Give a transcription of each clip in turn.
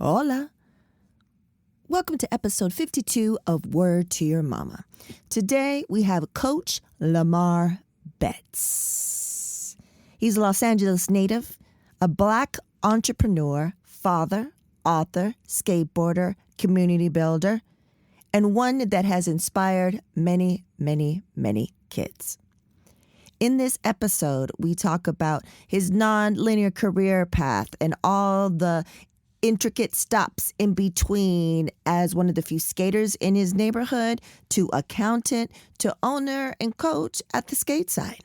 Hola. Welcome to episode 52 of Word to Your Mama. Today we have Coach Lemar Betts. He's a Los Angeles native, a Black entrepreneur, father, author, skateboarder, community builder, and one that has inspired many, many, many kids. In this episode, we talk about his non-linear career path and all the intricate stops in between as one of the few skaters in his neighborhood to accountant to owner and coach at the Skateside.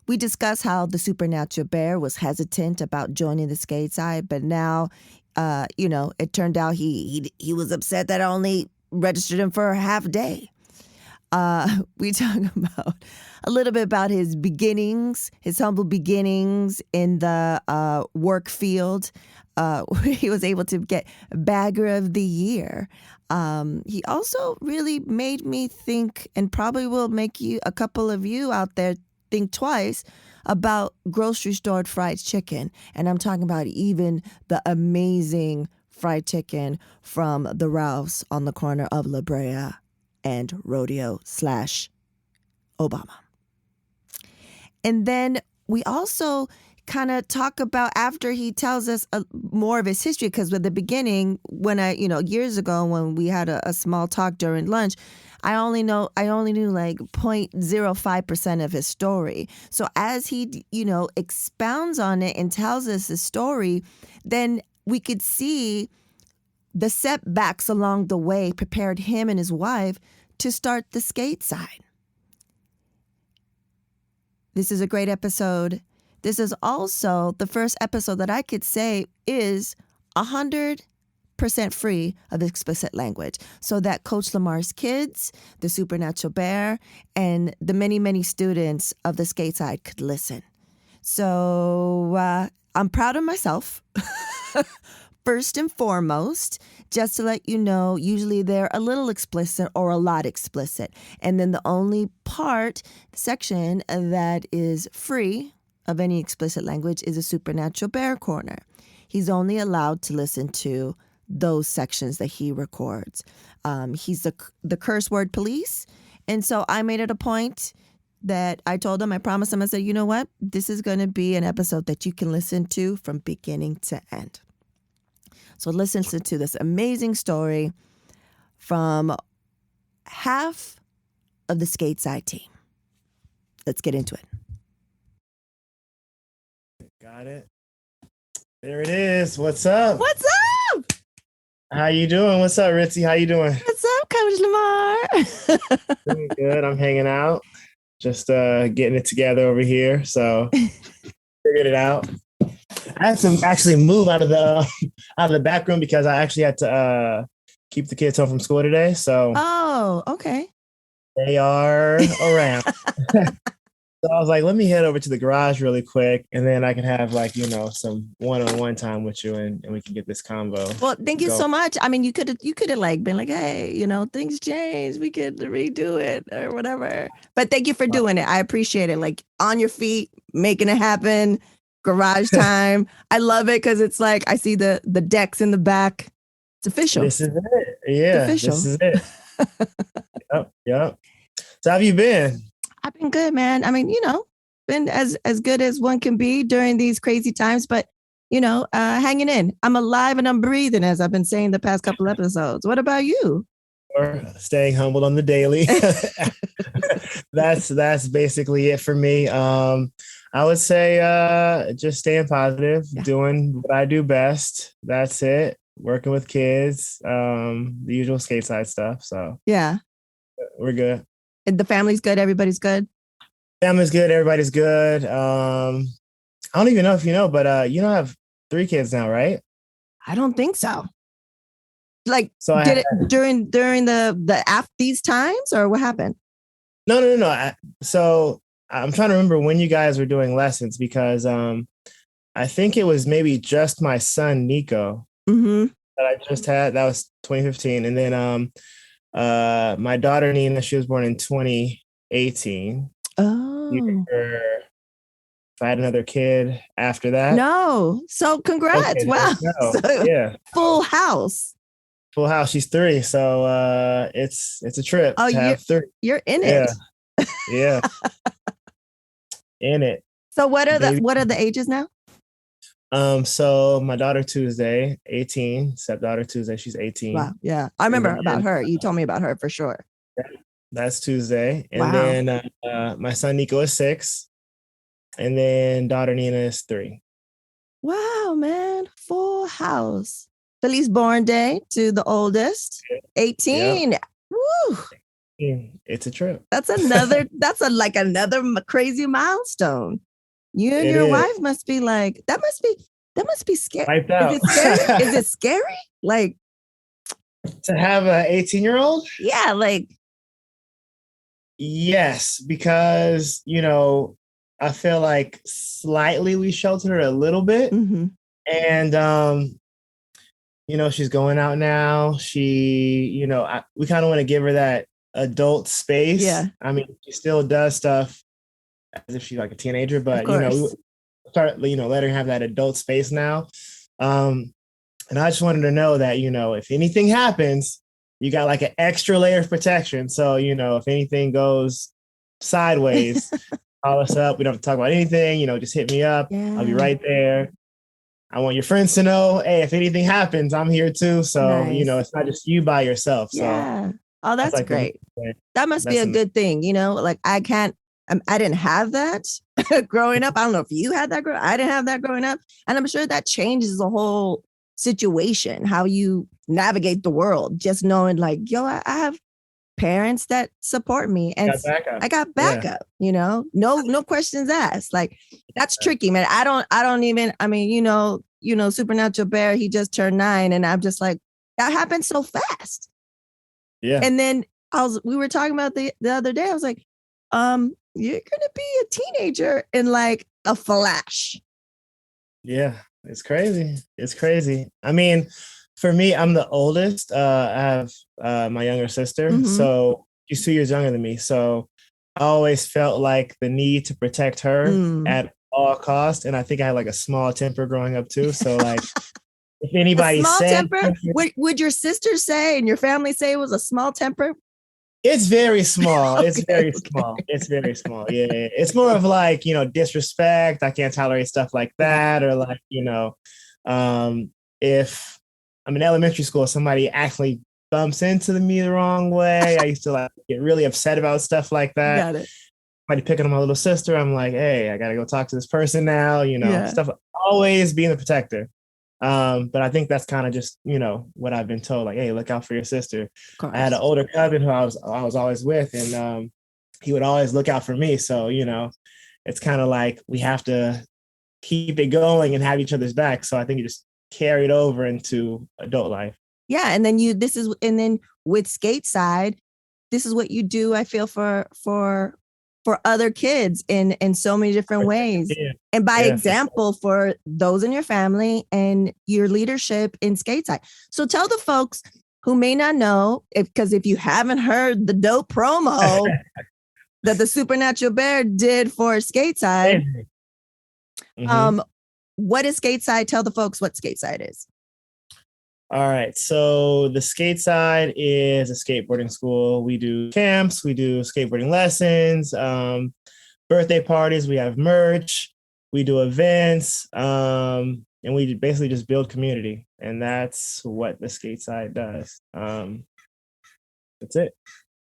We discuss how the supernatural bear was hesitant about joining the Skateside, but now, it turned out he was upset that I only registered him for a half day. We talk about a little bit about his beginnings, his humble beginnings in the work field. He was able to get Bagger of the Year. He also really made me think, and probably will make a couple of you out there think twice about grocery store fried chicken. And I'm talking about even the amazing fried chicken from the Ralphs on the corner of La Brea and Rodeo/Obama. And then we also kind of talk about, after he tells us more of his history, because with the beginning, when years ago when we had a small talk during lunch, I only knew like 0.05% of his story. So as he, expounds on it and tells us his story, then we could see the setbacks along the way prepared him and his wife to start the Skateside. This is a great episode. This is also the first episode that I could say is 100% free of explicit language, so that Coach Lemar's kids, the Supernatural Bear, and the many, many students of the Skateside could listen. So I'm proud of myself. First and foremost, just to let you know, usually they're a little explicit or a lot explicit. And then the only section that is free of any explicit language is a Supernatural Bear Corner. He's only allowed to listen to those sections that he records. He's the curse word police. And so I made it a point that I told him, I promised him, I said, you know what? This is going to be an episode that you can listen to from beginning to end. So listen to this amazing story from half of the Skateside team. Let's get into it. Got it. There it is. What's up? What's up? How you doing? What's up, Ritzy? How you doing? What's up, Coach Lemar? Doing good. I'm hanging out. Just getting it together over here. So figured it out. I had to actually move out of the back room because I actually had to keep the kids home from school today. So okay. They are around. So I was like, let me head over to the garage really quick, and then I can have some one-on-one time with you, and we can get this convo. Well, thank you so much. I mean, you could have been like, hey, things change. We could redo it or whatever. But thank you for doing it. I appreciate it. Like, on your feet, making it happen. Garage time. I love it because it's like I see the decks in the back. It's official. This is it. Yeah, it's official. This is it. Yep. So how have you been? I've been good, man. I mean, been as good as one can be during these crazy times, but hanging in. I'm alive and I'm breathing, as I've been saying the past couple episodes. What about you? Or staying humbled on the daily. That's basically it for me. I would say just staying positive, doing what I do best. That's it. Working with kids, the usual Skateside stuff. So yeah, we're good. And the family's good. Everybody's good. Family's good. Everybody's good. I don't even know if you know, but you don't have 3 kids now, right? I don't think so. Like, so it during the after these times, or what happened? No. So I'm trying to remember when you guys were doing lessons, because I think it was maybe just my son Nico that I just had. That was 2015, and then my daughter Nina, she was born in 2018. Oh, if I had another kid after that. No. So congrats. Okay, Wow. no. So, Yeah. full house. Full house. She's 3. So it's a trip Oh, to have 3. you're in it. Yeah. Yeah. In it. So what are the ages now? So my daughter Tuesday, 18, stepdaughter Tuesday, she's 18. Wow. Yeah. I remember about her. You told me about her for sure. That's Tuesday. And Wow. then my son Nico is 6. And then daughter Nina is 3. Wow, man. Full house. Feliz born day to the oldest. 18. Yep. Woo. It's a trip. That's another crazy milestone. You and your wife must be like, that must be scary. Wiped out. Is it scary? Is it scary? Like to have an 18-year-old? Yeah, like yes, because I feel like slightly we sheltered her a little bit. Mm-hmm. And she's going out now. She, we kind of want to give her that adult space. Yeah. I mean, she still does stuff as if she's like a teenager, but we start, let her have that adult space now. And I just wanted to know that, if anything happens, you got like an extra layer of protection. So, if anything goes sideways, call us up. We don't have to talk about anything, just hit me up. Yeah. I'll be right there. I want your friends to know, hey, if anything happens, I'm here too. So, nice. It's not just you by yourself. So yeah. Oh, that's like great. That must be a good thing. Like I didn't have that growing up. I don't know if you had that. I didn't have that growing up. And I'm sure that changes the whole situation, how you navigate the world, just knowing like, I have parents that support me and I got backup, no questions asked. Like that's tricky, man. I don't even, Supernatural Bear, he just turned 9 and I'm just like, that happened so fast. Yeah. And then we were talking about the other day. I was like, you're going to be a teenager in like a flash. Yeah. It's crazy. It's crazy. I mean, for me, I'm the oldest. I have my younger sister. Mm-hmm. So she's 2 years younger than me. So I always felt like the need to protect her at all costs. And I think I had like a small temper growing up too. So like if anybody small said temper, would your sister say and your family say it was a small temper? It's very small. It's very small. It's very small. Yeah. It's more of like, disrespect. I can't tolerate stuff like that. Or like, if I'm in elementary school, somebody actually bumps into me the wrong way, I used to like get really upset about stuff like that. Got it. Somebody picking on my little sister, I'm like, hey, I got to go talk to this person now, stuff, always being the protector. But I think that's kind of just, what I've been told, like, hey, look out for your sister. I had an older cousin who I was always with, and he would always look out for me. So, it's kind of like we have to keep it going and have each other's back. So I think it just carried over into adult life. Yeah. And then with Skateside, this is what you do, I feel, for other kids in so many different ways. Yeah. And by example for those in your family and your leadership in Skateside. So tell the folks who may not know, because if you haven't heard the dope promo that the Supernatural Bear did for Skateside, what is Skateside? Tell the folks what Skateside is. All right. So the Skateside is a skateboarding school. We do camps, we do skateboarding lessons, birthday parties, we have merch, we do events, and we basically just build community. And that's what the Skateside does. That's it.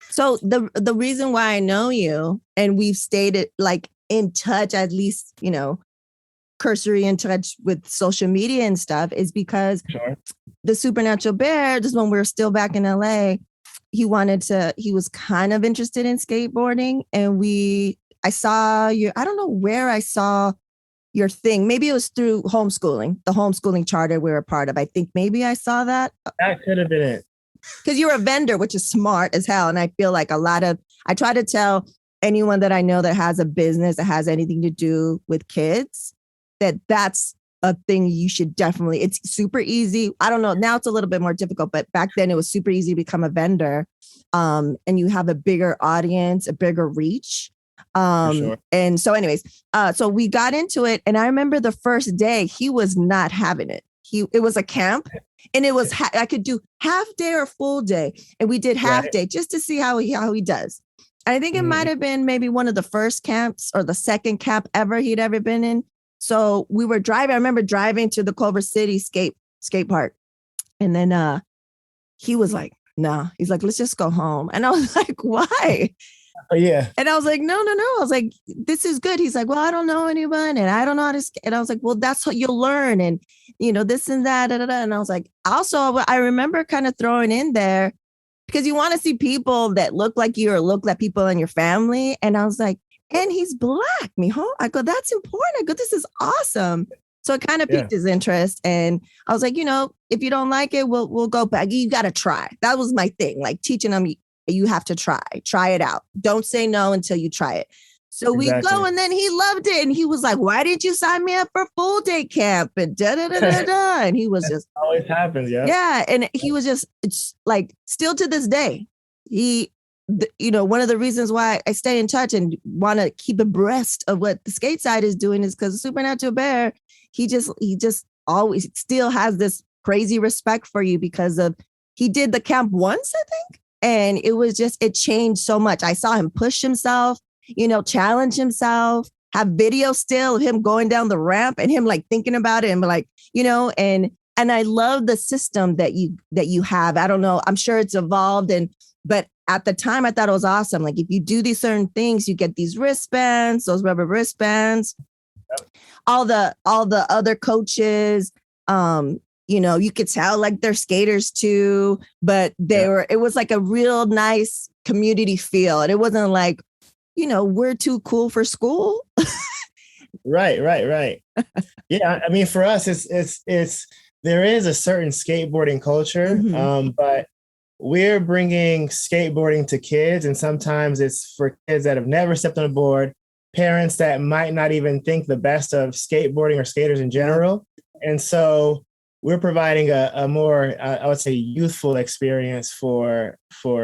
So the reason why I know you, and we've stayed like in touch, at least, cursory in touch with social media and stuff, is because the Supernatural Bear, just when we were still back in LA, he was kind of interested in skateboarding. And I saw I don't know where I saw your thing. Maybe it was through homeschooling, the homeschooling charter we were a part of. I think maybe I saw that. That could have been it. Because you're a vendor, which is smart as hell. And I feel like I try to tell anyone that I know that has a business that has anything to do with kids, that's a thing you should definitely, it's super easy. I don't know. Now it's a little bit more difficult, but back then it was super easy to become a vendor. And you have a bigger audience, a bigger reach. For sure. And so anyways, so we got into it. And I remember the first day he was not having it. It was a camp and it was, I could do half day or full day. And we did half day just to see how he does. I think it might have been maybe one of the first camps or the second camp he'd ever been in. So we were driving. I remember driving to the Culver City skate park. And then he was like, nah, he's like, let's just go home. And I was like, why? Oh, yeah. And I was like, no. I was like, this is good. He's like, well, I don't know anyone and I don't know how to skate. And I was like, well, that's what you'll learn. And, this and that. And I was like, also, I remember kind of throwing in there because you want to see people that look like you or look like people in your family. And I was like, and he's black, mijo. I go, that's important. I go, this is awesome. So it kind of piqued his interest. And I was like, if you don't like it, we'll go back. You got to try. That was my thing. Like teaching them, you have to try it out. Don't say no until you try it. So we go, and then he loved it. And he was like, why didn't you sign me up for full day camp? And And he was just always happens. Yeah. Yeah. And he was just, it's like still to this day, one of the reasons why I stay in touch and want to keep abreast of what the Skateside is doing is because Supernatural Bear, he just always still has this crazy respect for you because of, he did the camp once, I think. And it changed so much. I saw him push himself, challenge himself, have video still of him going down the ramp and him like thinking about it and like, and I love the system that you have. I don't know. I'm sure it's evolved. But at the time I thought it was awesome. Like if you do these certain things, you get these wristbands, those rubber wristbands, all the other coaches, you could tell like they're skaters too, but it was like a real nice community feel. And it wasn't like, we're too cool for school. Right. Yeah. I mean, for us, there is a certain skateboarding culture, but we're bringing skateboarding to kids. And sometimes it's for kids that have never stepped on a board, parents that might not even think the best of skateboarding or skaters in general. And so we're providing a more, I would say, youthful experience for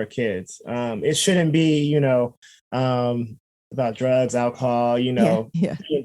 kids. It shouldn't be, about drugs, alcohol, being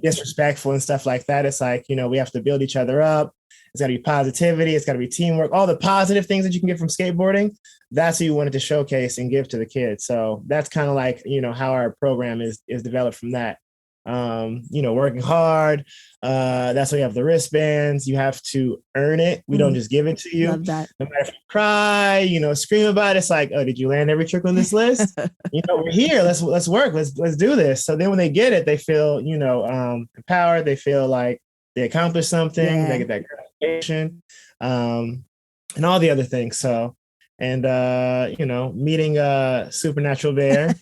disrespectful and stuff like that. It's like, we have to build each other up. It's got to be positivity. It's got to be teamwork. All the positive things that you can get from skateboarding, that's what you wanted to showcase and give to the kids. So that's kind of like, how our program is developed from that. Working hard. That's why you have the wristbands. You have to earn it. We don't just give it to you. Love that. No matter if you cry, scream about it. It's like, oh, did you land every trick on this list? We're here. Let's work. Let's do this. So then when they get it, they feel, empowered. They feel like they accomplished something. Yeah. They get that gratification, and all the other things. So, and meeting Supernatural Bear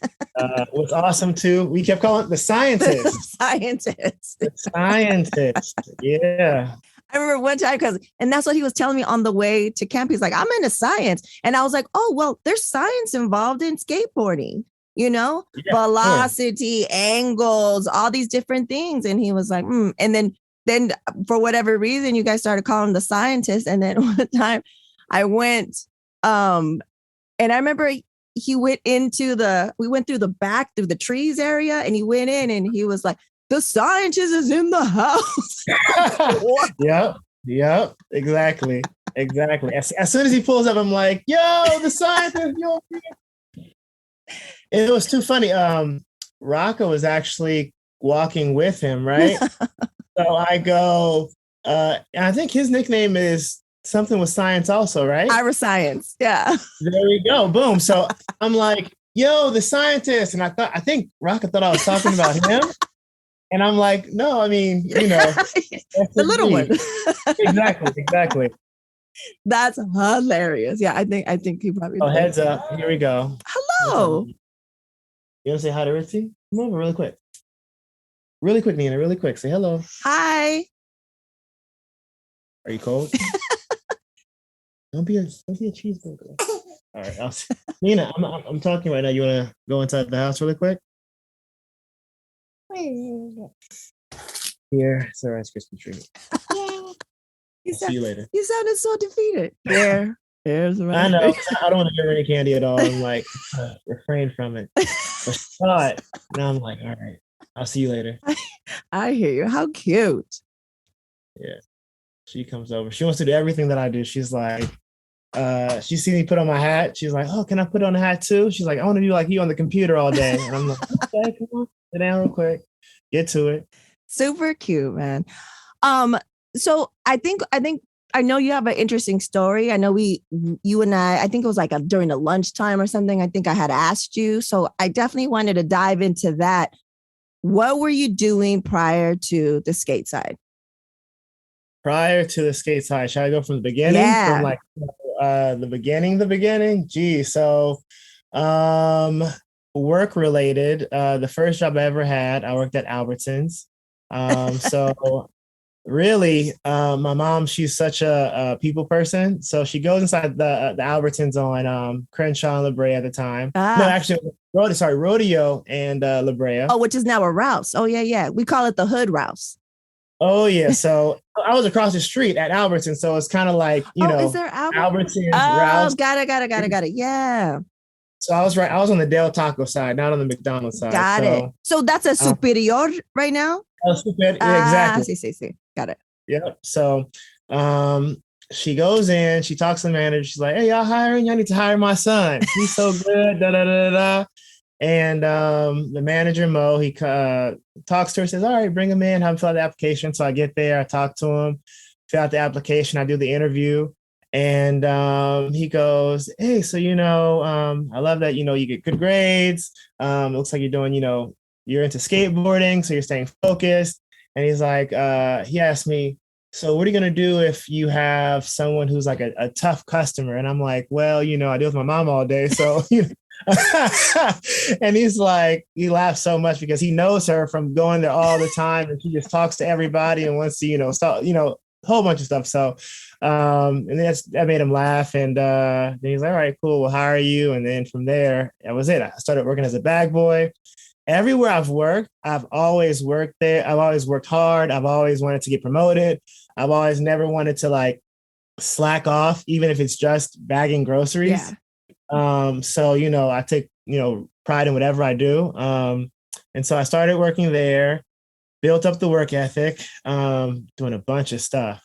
was awesome too. We kept calling it the scientist. The scientist. Yeah. I remember one time and that's what he was telling me on the way to camp. He's like, I'm into science. And I was like, oh, well, there's science involved in skateboarding, velocity, angles, all these different things. And he was like, And then for whatever reason, you guys started calling him the scientist. And then one time I went, and I remember we went through the back through the trees area and he went in and he was like, the scientist is in the house. Yep. Exactly. As soon as he pulls up, I'm like, yo, the scientist, yo. It was too funny. Rocco was actually walking with him, right? So I go, I think his nickname is something with science also, right? Ira Science. Yeah. There we go. Boom. So I'm like, yo, the scientist. And I think Rocco thought I was talking about him. And I'm like, no, I mean, the little one. Exactly. That's hilarious. Yeah, I think he probably. Oh, heads up. Here we go. Hello. You want to say hi to Ritzy? Come over really quick. Really quick, Nina. Really quick. Say hello. Hi. Are you cold? Don't be a cheeseburger. All right, Nina, I'm talking right now. You want to go inside the house really quick? Here, it's a Rice Krispie treat. See you later. You sounded so defeated. Here, Here's the I running. know. I don't want to give her any candy at all. I'm like, refrain from it. But she saw it. Now I'm like, all right, I'll see you later. I hear you. How cute. Yeah. She comes over. She wants to do everything that I do. She's like, she sees me put on my hat. She's like, oh, can I put on a hat too? She's like, I want to do like you on the computer all day. And I'm like, okay, come on, sit down real quick. Get to it. Super cute, man. So I know you have an interesting story. I know you and I think it was like during a lunchtime or something. I think I had asked you. So I definitely wanted to dive into that. What were you doing prior to the Skateside? Prior to the Skateside, should I go from the beginning? Yeah. From like the beginning? Gee, so work related. The first job I ever had, I worked at Albertsons. So really, my mom, she's such a people person. So she goes inside the Albertsons on Crenshaw and La Brea at the time. No, actually, Rodeo and La Brea. Oh, which is now a Rouse. Oh, yeah. We call it the Hood Rouse. Oh, yeah. So I was across the street at Albertsons. So it's kind of like, is there Albertsons, Rouse? Got it. Yeah. So I was on the Del Taco side, not on the McDonald's side. Got it. So that's a superior right now? Yeah, exactly. See. Got it. Yep. So she goes in, she talks to the manager. She's like, hey, y'all hiring? Y'all need to hire my son. He's so good. Da. And the manager, Mo, he talks to her, says, all right, bring him in, have him fill out the application. So I get there, I talk to him, fill out the application, I do the interview. And he goes, hey, so, I love that, you get good grades. It looks like you're doing, you're into skateboarding, so you're staying focused. And he's like, he asked me, so what are you going to do if you have someone who's like a tough customer? And I'm like, well, I deal with my mom all day. So, and he's like, he laughs so much because he knows her from going there all the time. And she just talks to everybody and wants to, a whole bunch of stuff. So, and that made him laugh. And then he's like, all right, cool, we'll hire you. And then from there, that was it. I started working as a bag boy. Everywhere I've worked, I've always worked there. I've always worked hard. I've always wanted to get promoted. I've always never wanted to like slack off, even if it's just bagging groceries. Yeah. So, I take, pride in whatever I do. And so I started working there, built up the work ethic, doing a bunch of stuff.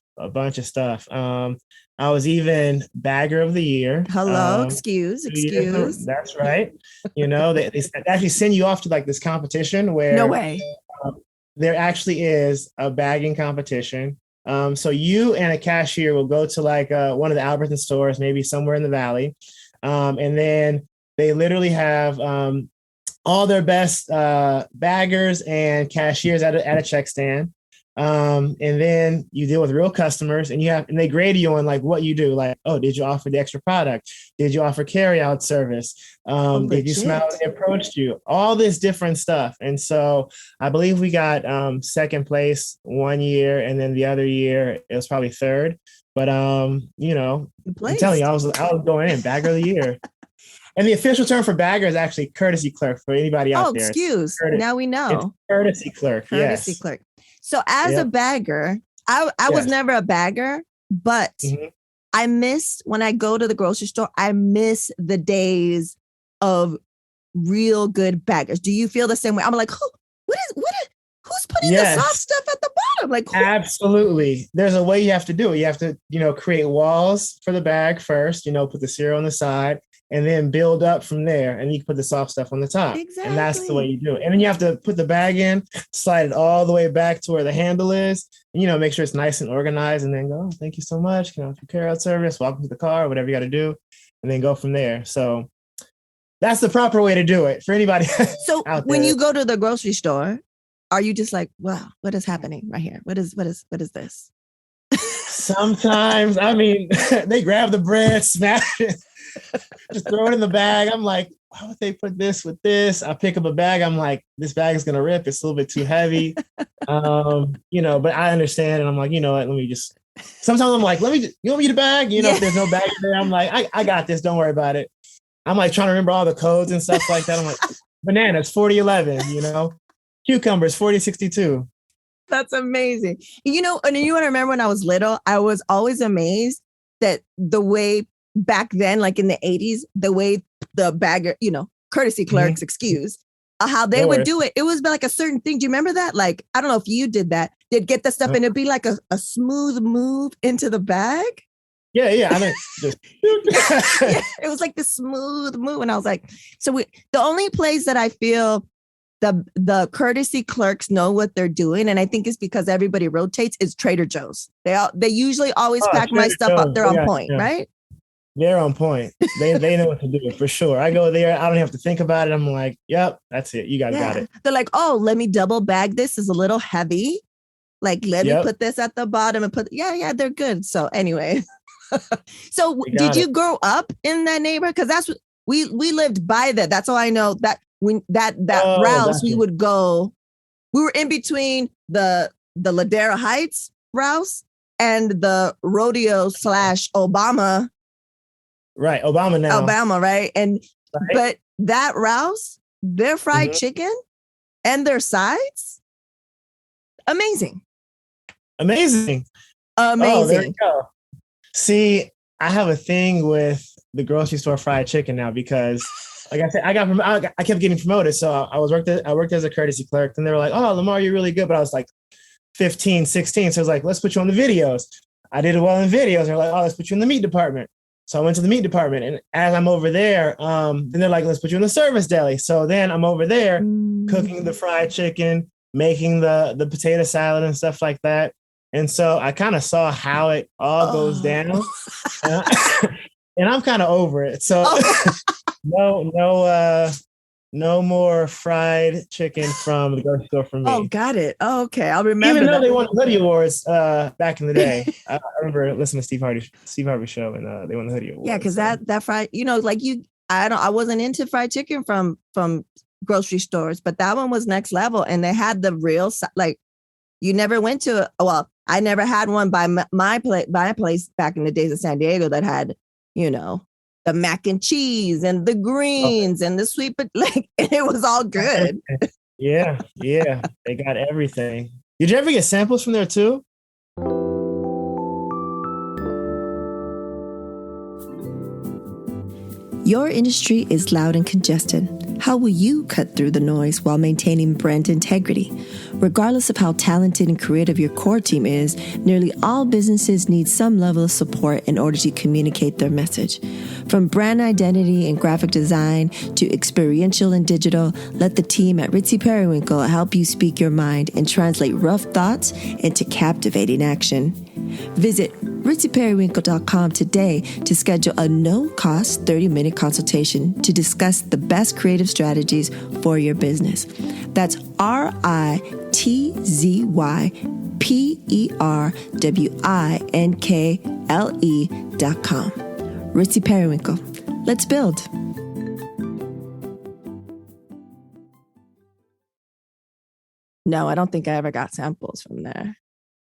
I was even bagger of the year. Hello, excuse. That's right. They actually send you off to like this competition where no way. There actually is a bagging competition. So you and a cashier will go to like one of the Albertsons stores, maybe somewhere in the valley. And then they literally have all their best baggers and cashiers at a check stand. And then you deal with real customers and they grade you on like what you do. Like, oh, did you offer the extra product? Did you offer carry out service? Did you smile when they approached you? All this different stuff. And so I believe we got second place one year, and then the other year it was probably third. But I'm telling you, I was going in bagger of the year. And the official term for bagger is actually courtesy clerk for anybody out there. Oh, excuse. Now we know. It's courtesy clerk. Courtesy clerk. So as a bagger, I was never a bagger, but I miss when I go to the grocery store, I miss the days of real good baggers. Do you feel the same way? I'm like, who's putting the soft stuff at the bottom? Like, absolutely. There's a way you have to do it. You have to, create walls for the bag first, put the cereal on the side, and then build up from there. And you can put the soft stuff on the top. Exactly. And that's the way you do it. And then you have to put the bag in, slide it all the way back to where the handle is, and, make sure it's nice and organized, and then go, oh, thank you so much. Can I have your carry out service? Welcome to the car, whatever you got to do, and then go from there. So that's the proper way to do it for anybody. So when you go to the grocery store, are you just like, wow, what is happening right here? What is this? Sometimes, they grab the bread, smash it, just throw it in the bag. I'm like, why would they put this with this? I pick up a bag. I'm like, this bag is going to rip. It's a little bit too heavy. But I understand. And I'm like, you know what? Sometimes I'm like, you want me to bag? If there's no bag there, I'm like, I got this. Don't worry about it. I'm like trying to remember all the codes and stuff like that. I'm like, bananas, 4011, cucumbers, 4062. That's amazing. And you want to remember when I was little, I was always amazed that the way back then, like in the 80s, the way the bagger, courtesy clerks, excuse, how they would do it. It was like a certain thing. Do you remember that? Like, I don't know if you did that. They'd get the stuff and it'd be like a smooth move into the bag. Yeah. I mean, just it was like the smooth move. And I was like, the only place that I feel the courtesy clerks know what they're doing, and I think it's because everybody rotates, is Trader Joe's. They usually always pack my stuff up. They're on point, right? They're on point. They know what to do for sure. I go there, I don't have to think about it. I'm like, yep, that's it. You guys got it. They're like, oh, let me double bag this. Is a little heavy. Like, let me put this at the bottom and they're good. So anyway, so did you grow up in that neighborhood? Because that's what we lived by that. That's all I know. That when that rouse, we would go. We were in between the Ladera Heights rouse and the rodeo / Obama. Right, Obama now. Obama, right? And but that rouse, their fried chicken and their sides, amazing. Oh, there you go. See, I have a thing with the grocery store fried chicken now because, like I said, I kept getting promoted. So I worked as a courtesy clerk, and they were like, "Oh, Lemar, you're really good." But I was like 15, 16. So I was like, "Let's put you on the videos." I did well in videos. They're like, "Oh, let's put you in the meat department." So I went to the meat department, and as I'm over there, then they're like, "Let's put you in the service deli." So then I'm over there cooking the fried chicken, making the potato salad and stuff like that. And so I kind of saw how it all goes down, and I'm kind of over it. So no more fried chicken from the grocery store for me. Oh, got it. Oh, okay, I'll remember. Even though they won the hoodie awards back in the day, I remember listening to Steve Harvey's show, and they won the hoodie awards. Yeah, because that fried, like I wasn't into fried chicken from grocery stores, but that one was next level, and they had the real like. You never went to I never had one by my place back in the days of San Diego that had, the mac and cheese and the greens and the sweet, but like it was all good. Yeah, they got everything. Did you ever get samples from there too? Your industry is loud and congested. How will you cut through the noise while maintaining brand integrity? Regardless of how talented and creative your core team is, nearly all businesses need some level of support in order to communicate their message. From brand identity and graphic design to experiential and digital, let the team at Ritzy Periwinkle help you speak your mind and translate rough thoughts into captivating action. Visit ritzyperiwinkle.com today to schedule a no-cost 30-minute consultation to discuss the best creative strategies for your business. That's ritzyperiwinkle.com. Ritzy Periwinkle. Let's build. No, I don't think I ever got samples from there.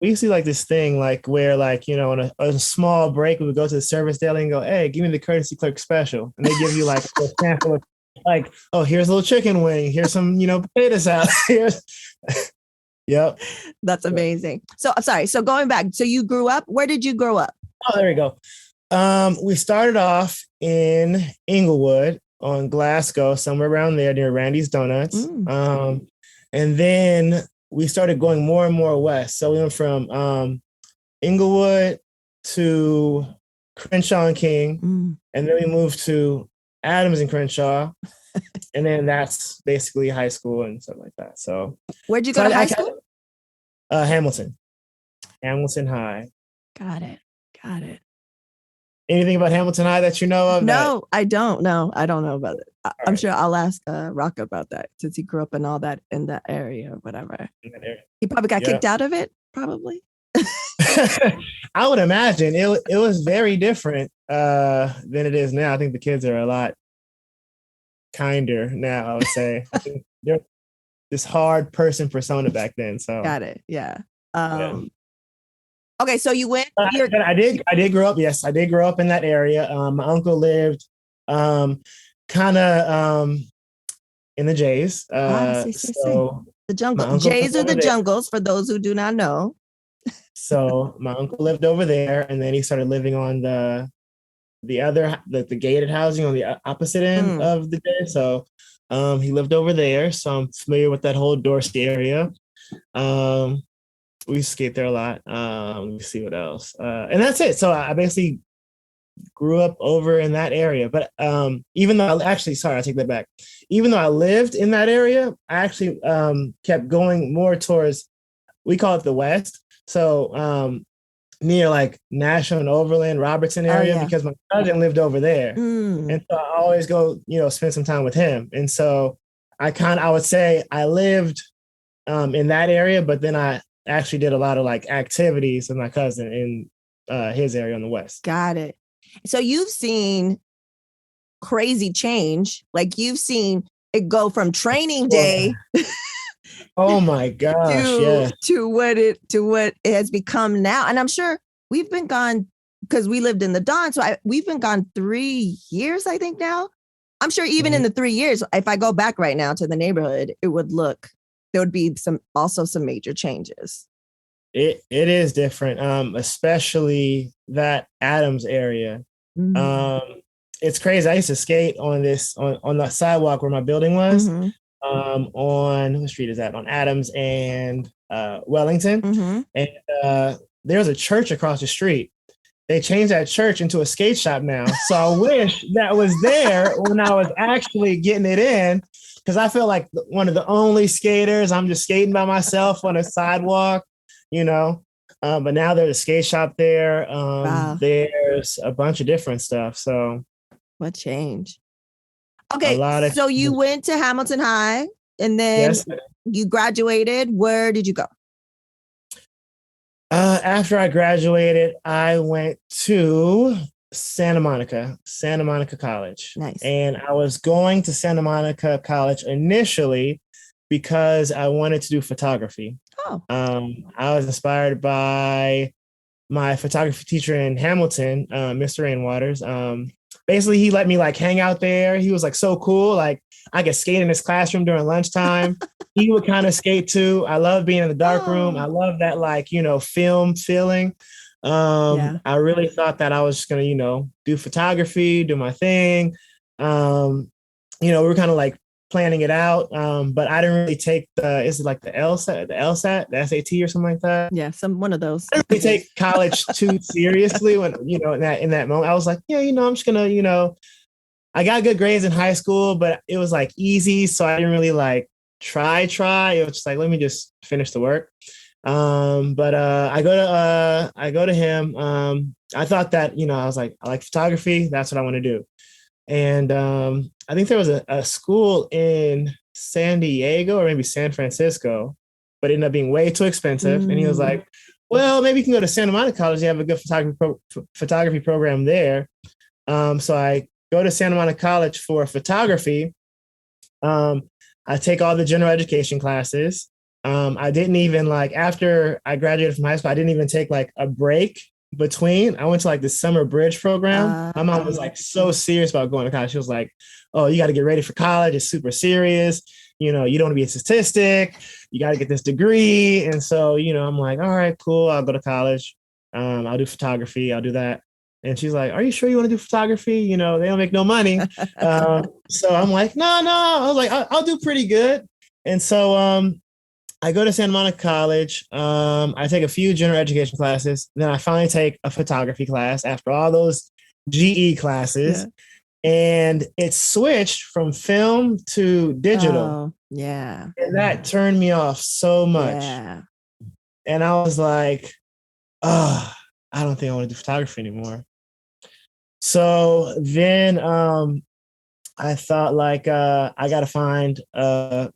We used to see like this thing, like where, like, on a small break, we would go to the service deli and go, "Hey, give me the courtesy clerk special," and they give you like a sample of, like, "Oh, here's a little chicken wing. Here's some, potato salad." Yep, that's amazing. So I'm sorry. So going back, so you grew up. Where did you grow up? Oh, there you go. We started off in Inglewood on Glasgow, somewhere around there near Randy's Donuts, and then we started going more and more west. So we went from Inglewood to Crenshaw and King, and then we moved to Adams and Crenshaw, and then that's basically high school and stuff like that. So where'd you go to high school? Hamilton High. Got it. Anything about Hamilton High that you know of? No, I don't know. I don't know about it. I'm sure I'll ask Rock about that since he grew up and all that in that area or whatever. He probably got kicked out of it, probably. I would imagine it was very different than it is now. I think the kids are a lot kinder now, I would say. I think they're this hard person persona back then. So got it. Yeah. Okay, so you went. I did grow up. Yes, I did grow up in that area. My uncle lived kind of in the Jays. So the jungle. Jays are the jungles, for those who do not know. So my uncle lived over there, and then he started living on the the gated housing on the opposite end of the day. So he lived over there. So I'm familiar with that whole Dorsey area. We used to skate there a lot. Let me see what else. And that's it. So I basically grew up over in that area. But even though I take that back. Even though I lived in that area, I actually kept going more towards, we call it the West. So near like Nashville and Overland, Robertson area, because my cousin lived over there. And so I always go, spend some time with him. And so I would say I lived in that area, but then I actually did a lot of like activities with my cousin in his area on the West. Got it. So you've seen crazy change. Like you've seen it go from training day oh my gosh, to what it has become now. And I'm sure we've been gone because we lived in the Dawn. So we've been gone 3 years, I think now. I'm sure even in the 3 years, if I go back right now to the neighborhood, there would be some major changes. It is different, especially that Adams area. It's crazy. I used to skate on the sidewalk where my building was. On what street is that? On Adams and Wellington. And there's a church across the street. They changed that church into a skate shop now. So I wish that was there when I was actually getting it in, because I feel like one of the only skaters. I'm just skating by myself on a sidewalk. But now there's a skate shop there. Wow. There's a bunch of different stuff. So what change? Okay, so you went to Hamilton High and then you graduated. Where did you go? After I graduated, I went to Santa Monica College. Nice. And I was going to Santa Monica College initially because I wanted to do photography. Oh. I was inspired by my photography teacher in Hamilton, Mr. Rainwaters. Basically, he let me like hang out there. He was like so cool. Like I could skate in his classroom during lunchtime. He would kind of skate too. I love being in the dark room. I love that film feeling. I really thought that I was just going to, do photography, do my thing. We were kind of like planning it out. But I didn't really take is it like the LSAT, the SAT or something like that? Yeah, one of those. I didn't really take college too seriously when, in that moment. I was like, I'm just gonna, I got good grades in high school, but it was like easy. So I didn't really like try. It was just like, let me just finish the work. But I go to him. I thought that, I was like, I like photography. That's what I want to do. And I think there was a school in San Diego or maybe San Francisco, but it ended up being way too expensive. And he was like, well, maybe you can go to Santa Monica College. They have a good photography program there. So I go to Santa Monica College for photography. I take all the general education classes. I didn't even after I graduated from high school, I didn't even take like a break between. I went to like the summer bridge program. My mom was like so serious about going to college. She was like, oh, you got to get ready for college. It's super serious. You don't want to be a statistic. You got to get this degree. And so, I'm like, all right, cool. I'll go to college. I'll do photography. I'll do that. And she's like, are you sure you want to do photography? They don't make no money. So I'm like, no. I was like, I'll do pretty good. And so I go to Santa Monica College. I take a few general education classes. Then I finally take a photography class after all those GE classes. And it switched from film to digital. Oh, yeah. And that turned me off so much. Yeah. And I was like, I don't think I want to do photography anymore. So then I thought like I got to find, and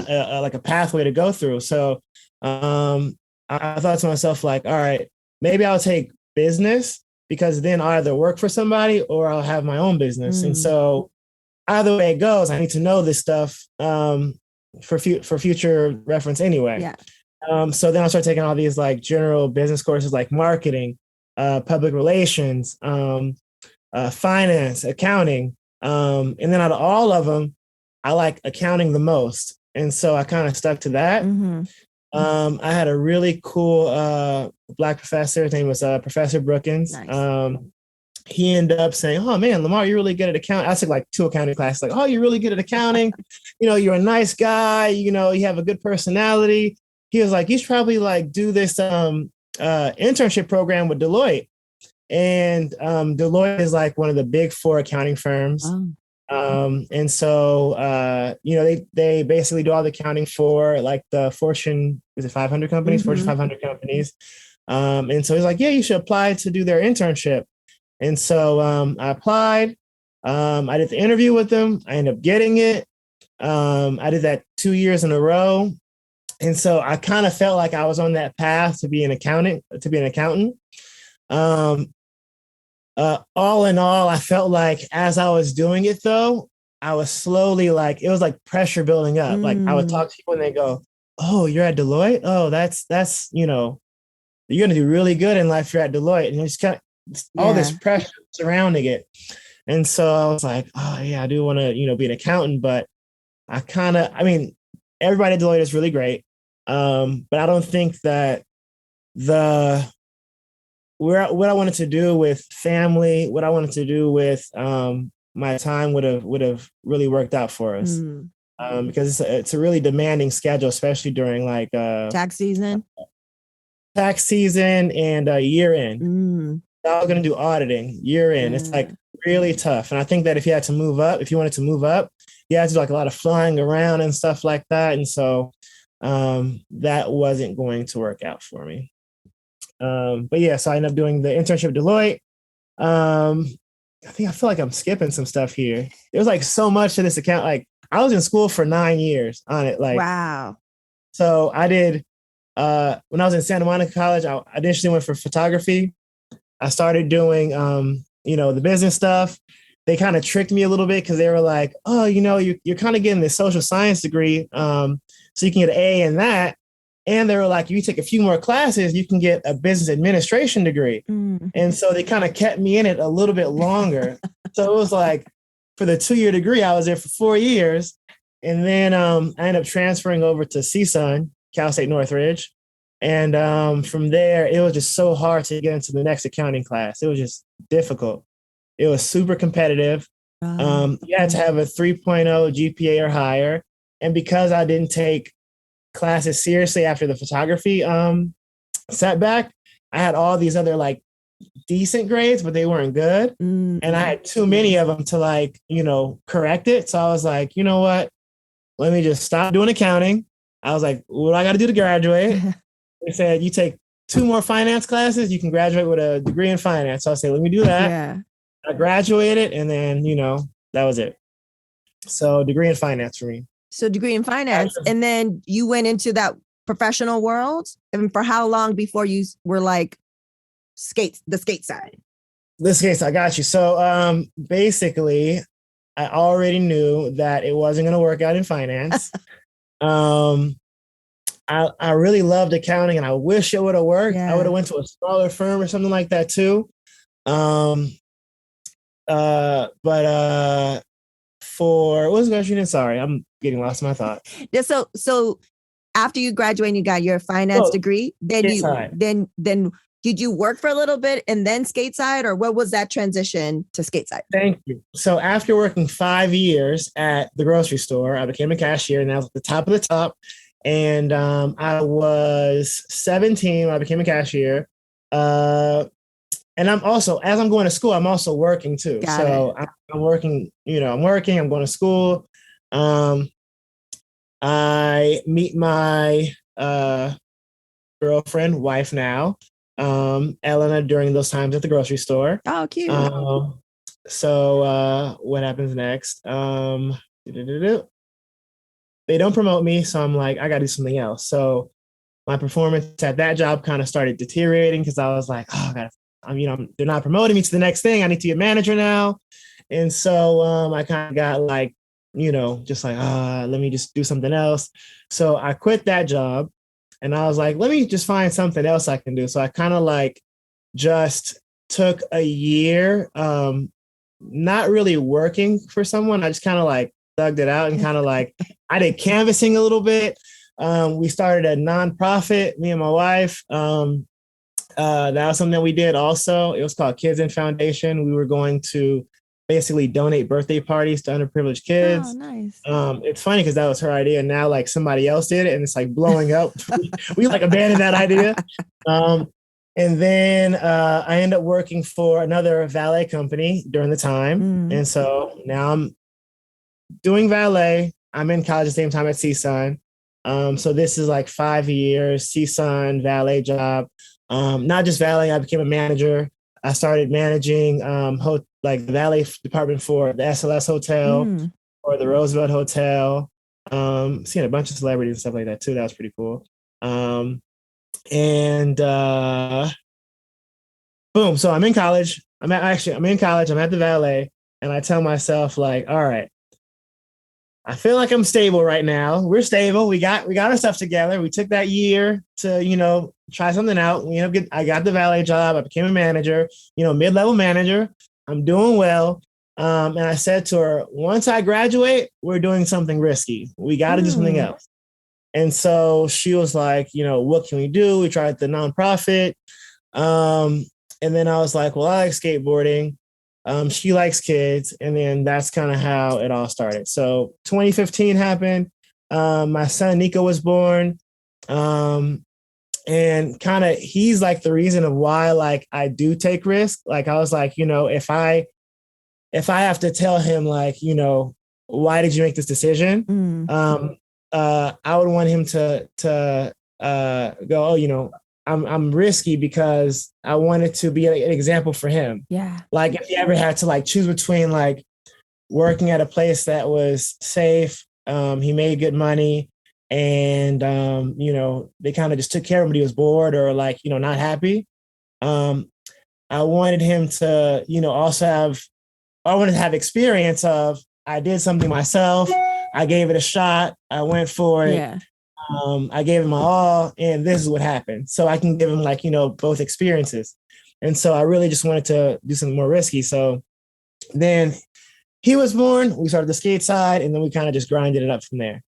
like a pathway to go through. So I thought to myself, like, all right, maybe I'll take business, because then I'll either work for somebody or I'll have my own business. And so either way it goes, I need to know this stuff for future reference anyway. Yeah. So then I'll start taking all these like general business courses like marketing, public relations, finance, accounting. And then out of all of them, I like accounting the most. And so I kind of stuck to that. I had a really cool Black professor. His name was Professor Brookins. Nice. he ended up saying, "Oh man, Lemar, you're really good at accounting." I took like 2 accounting classes. Like, "Oh, you're really good at accounting. You're a nice guy. You have a good personality." He was like, "You should probably like do this internship program with Deloitte." And Deloitte is like one of the big 4 accounting firms. And so they basically do all the accounting for like the Fortune 500 companies, Fortune 500 companies. And so he's like, "Yeah, you should apply to do their internship." And so I applied. I did the interview with them. I ended up getting it. I did that 2 years in a row. And so I kind of felt like I was on that path to be an accountant. All in all, I felt like as I was doing it, though, I was slowly like, it was like pressure building up. Like I would talk to people and they go, "Oh, you're at Deloitte? Oh, that's, you're going to do really good in life. You're at Deloitte." And it's kind of all this pressure surrounding it. And so I was like, "Oh yeah, I do want to, be an accountant." But everybody at Deloitte is really great. But I don't think that what I wanted to do with family, what I wanted to do with my time would have really worked out for us. Because it's a really demanding schedule, especially during like tax season and year end. I was going to do auditing year end. It's like really tough. And I think that if you wanted to move up, you had to do like a lot of flying around and stuff like that. And so that wasn't going to work out for me. But yeah, so I ended up doing the internship at Deloitte. I feel like I'm skipping some stuff here. There's like so much to this account. Like I was in school for 9 years on it. Like, wow. So I did, when I was in Santa Monica College, I initially went for photography. I started doing, the business stuff. They kind of tricked me a little bit because they were like, "Oh, you're kind of getting this social science degree. So you can get an A in that." And they were like, "If you take a few more classes, you can get a business administration degree." And so they kind of kept me in it a little bit longer. So it was like, for the 2-year degree, I was there for 4 years. And then I ended up transferring over to CSUN, Cal State Northridge. And from there, it was just so hard to get into the next accounting class. It was just difficult. It was super competitive. You had to have a 3.0 GPA or higher. And because I didn't take classes seriously after the photography setback, I had all these other like decent grades, but they weren't good. And I had too many of them to like, correct it. So I was like, you know what? Let me just stop doing accounting. I was like, what do I got to do to graduate? They said, you take 2 more finance classes, you can graduate with a degree in finance. So I said, let me do that. Yeah. I graduated, and then, that was it. So degree in finance for me. So degree in finance. And then you went into that professional world. And for how long before you were like the skate side? The skate side, I got you. So basically, I already knew that it wasn't going to work out in finance. I really loved accounting, and I wish it would have worked. Yeah. I would have went to a smaller firm or something like that too. But for what was the question? Sorry, I'm getting lost in my thought. Yeah, so after you graduated, you got your finance degree. Then did you work for a little bit and then Skateside, or what was that transition to Skateside? Thank you. So after working 5 years at the grocery store, I became a cashier, and I was at the top of the top. And I was 17 when I became a cashier. And I'm also, as I'm going to school, I'm also working too. I'm working, I'm going to school. I meet my girlfriend, wife now, Elena, during those times at the grocery store. Oh, cute. So what happens next? They don't promote me, so I'm like, I got to do something else. So my performance at that job kind of started deteriorating because I was like, oh, they're not promoting me to the next thing. I need to be a manager now. And so I kind of got like, just like, let me just do something else. So I quit that job, and I was like, let me just find something else I can do. So I kind of like just took a year, not really working for someone. I just kind of like thugged it out and kind of like, I did canvassing a little bit. We started a nonprofit, me and my wife. That was something that we did also. It was called Kids in Foundation. We were going to basically donate birthday parties to underprivileged kids. Oh, nice. It's funny because that was her idea. And now like somebody else did it and it's like blowing up. we like abandoned that idea. And then I ended up working for another valet company during the time. And so now I'm doing valet. I'm in college at the same time at CSUN. So this is like 5 years, CSUN, valet job. Not just valet, I became a manager. I started managing like the valet department for the SLS Hotel or the Roosevelt Hotel. Seeing a bunch of celebrities and stuff like that too. That was pretty cool. Boom. So I'm in college. I'm in college. I'm at the valet. And I tell myself like, all right, I feel like I'm stable right now. We're stable. We got our stuff together. We took that year to, try something out. I got the valet job. I became a manager, mid-level manager. I'm doing well. And I said to her, once I graduate, we're doing something risky. We got to do something else. And so she was like, what can we do? We tried the nonprofit. And then I was like, well, I like skateboarding. She likes kids. And then that's kind of how it all started. So 2015 happened. My son, Nico, was born. And kind of, he's like the reason of why, like, I do take risks. Like, I was like, if I have to tell him, like, why did you make this decision? I would want him to go, oh, I'm risky because I wanted to be an example for him. Yeah. Like if he ever had to like choose between like working at a place that was safe, he made good money, and they kind of just took care of him when he was bored or like, not happy. I wanted him to, I wanted to have experience of, I did something myself. I gave it a shot. I went for it. Yeah. I gave him my all, and this is what happened. So I can give him like, both experiences. And so I really just wanted to do something more risky. So then he was born, we started the Skateside, and then we kind of just grinded it up from there.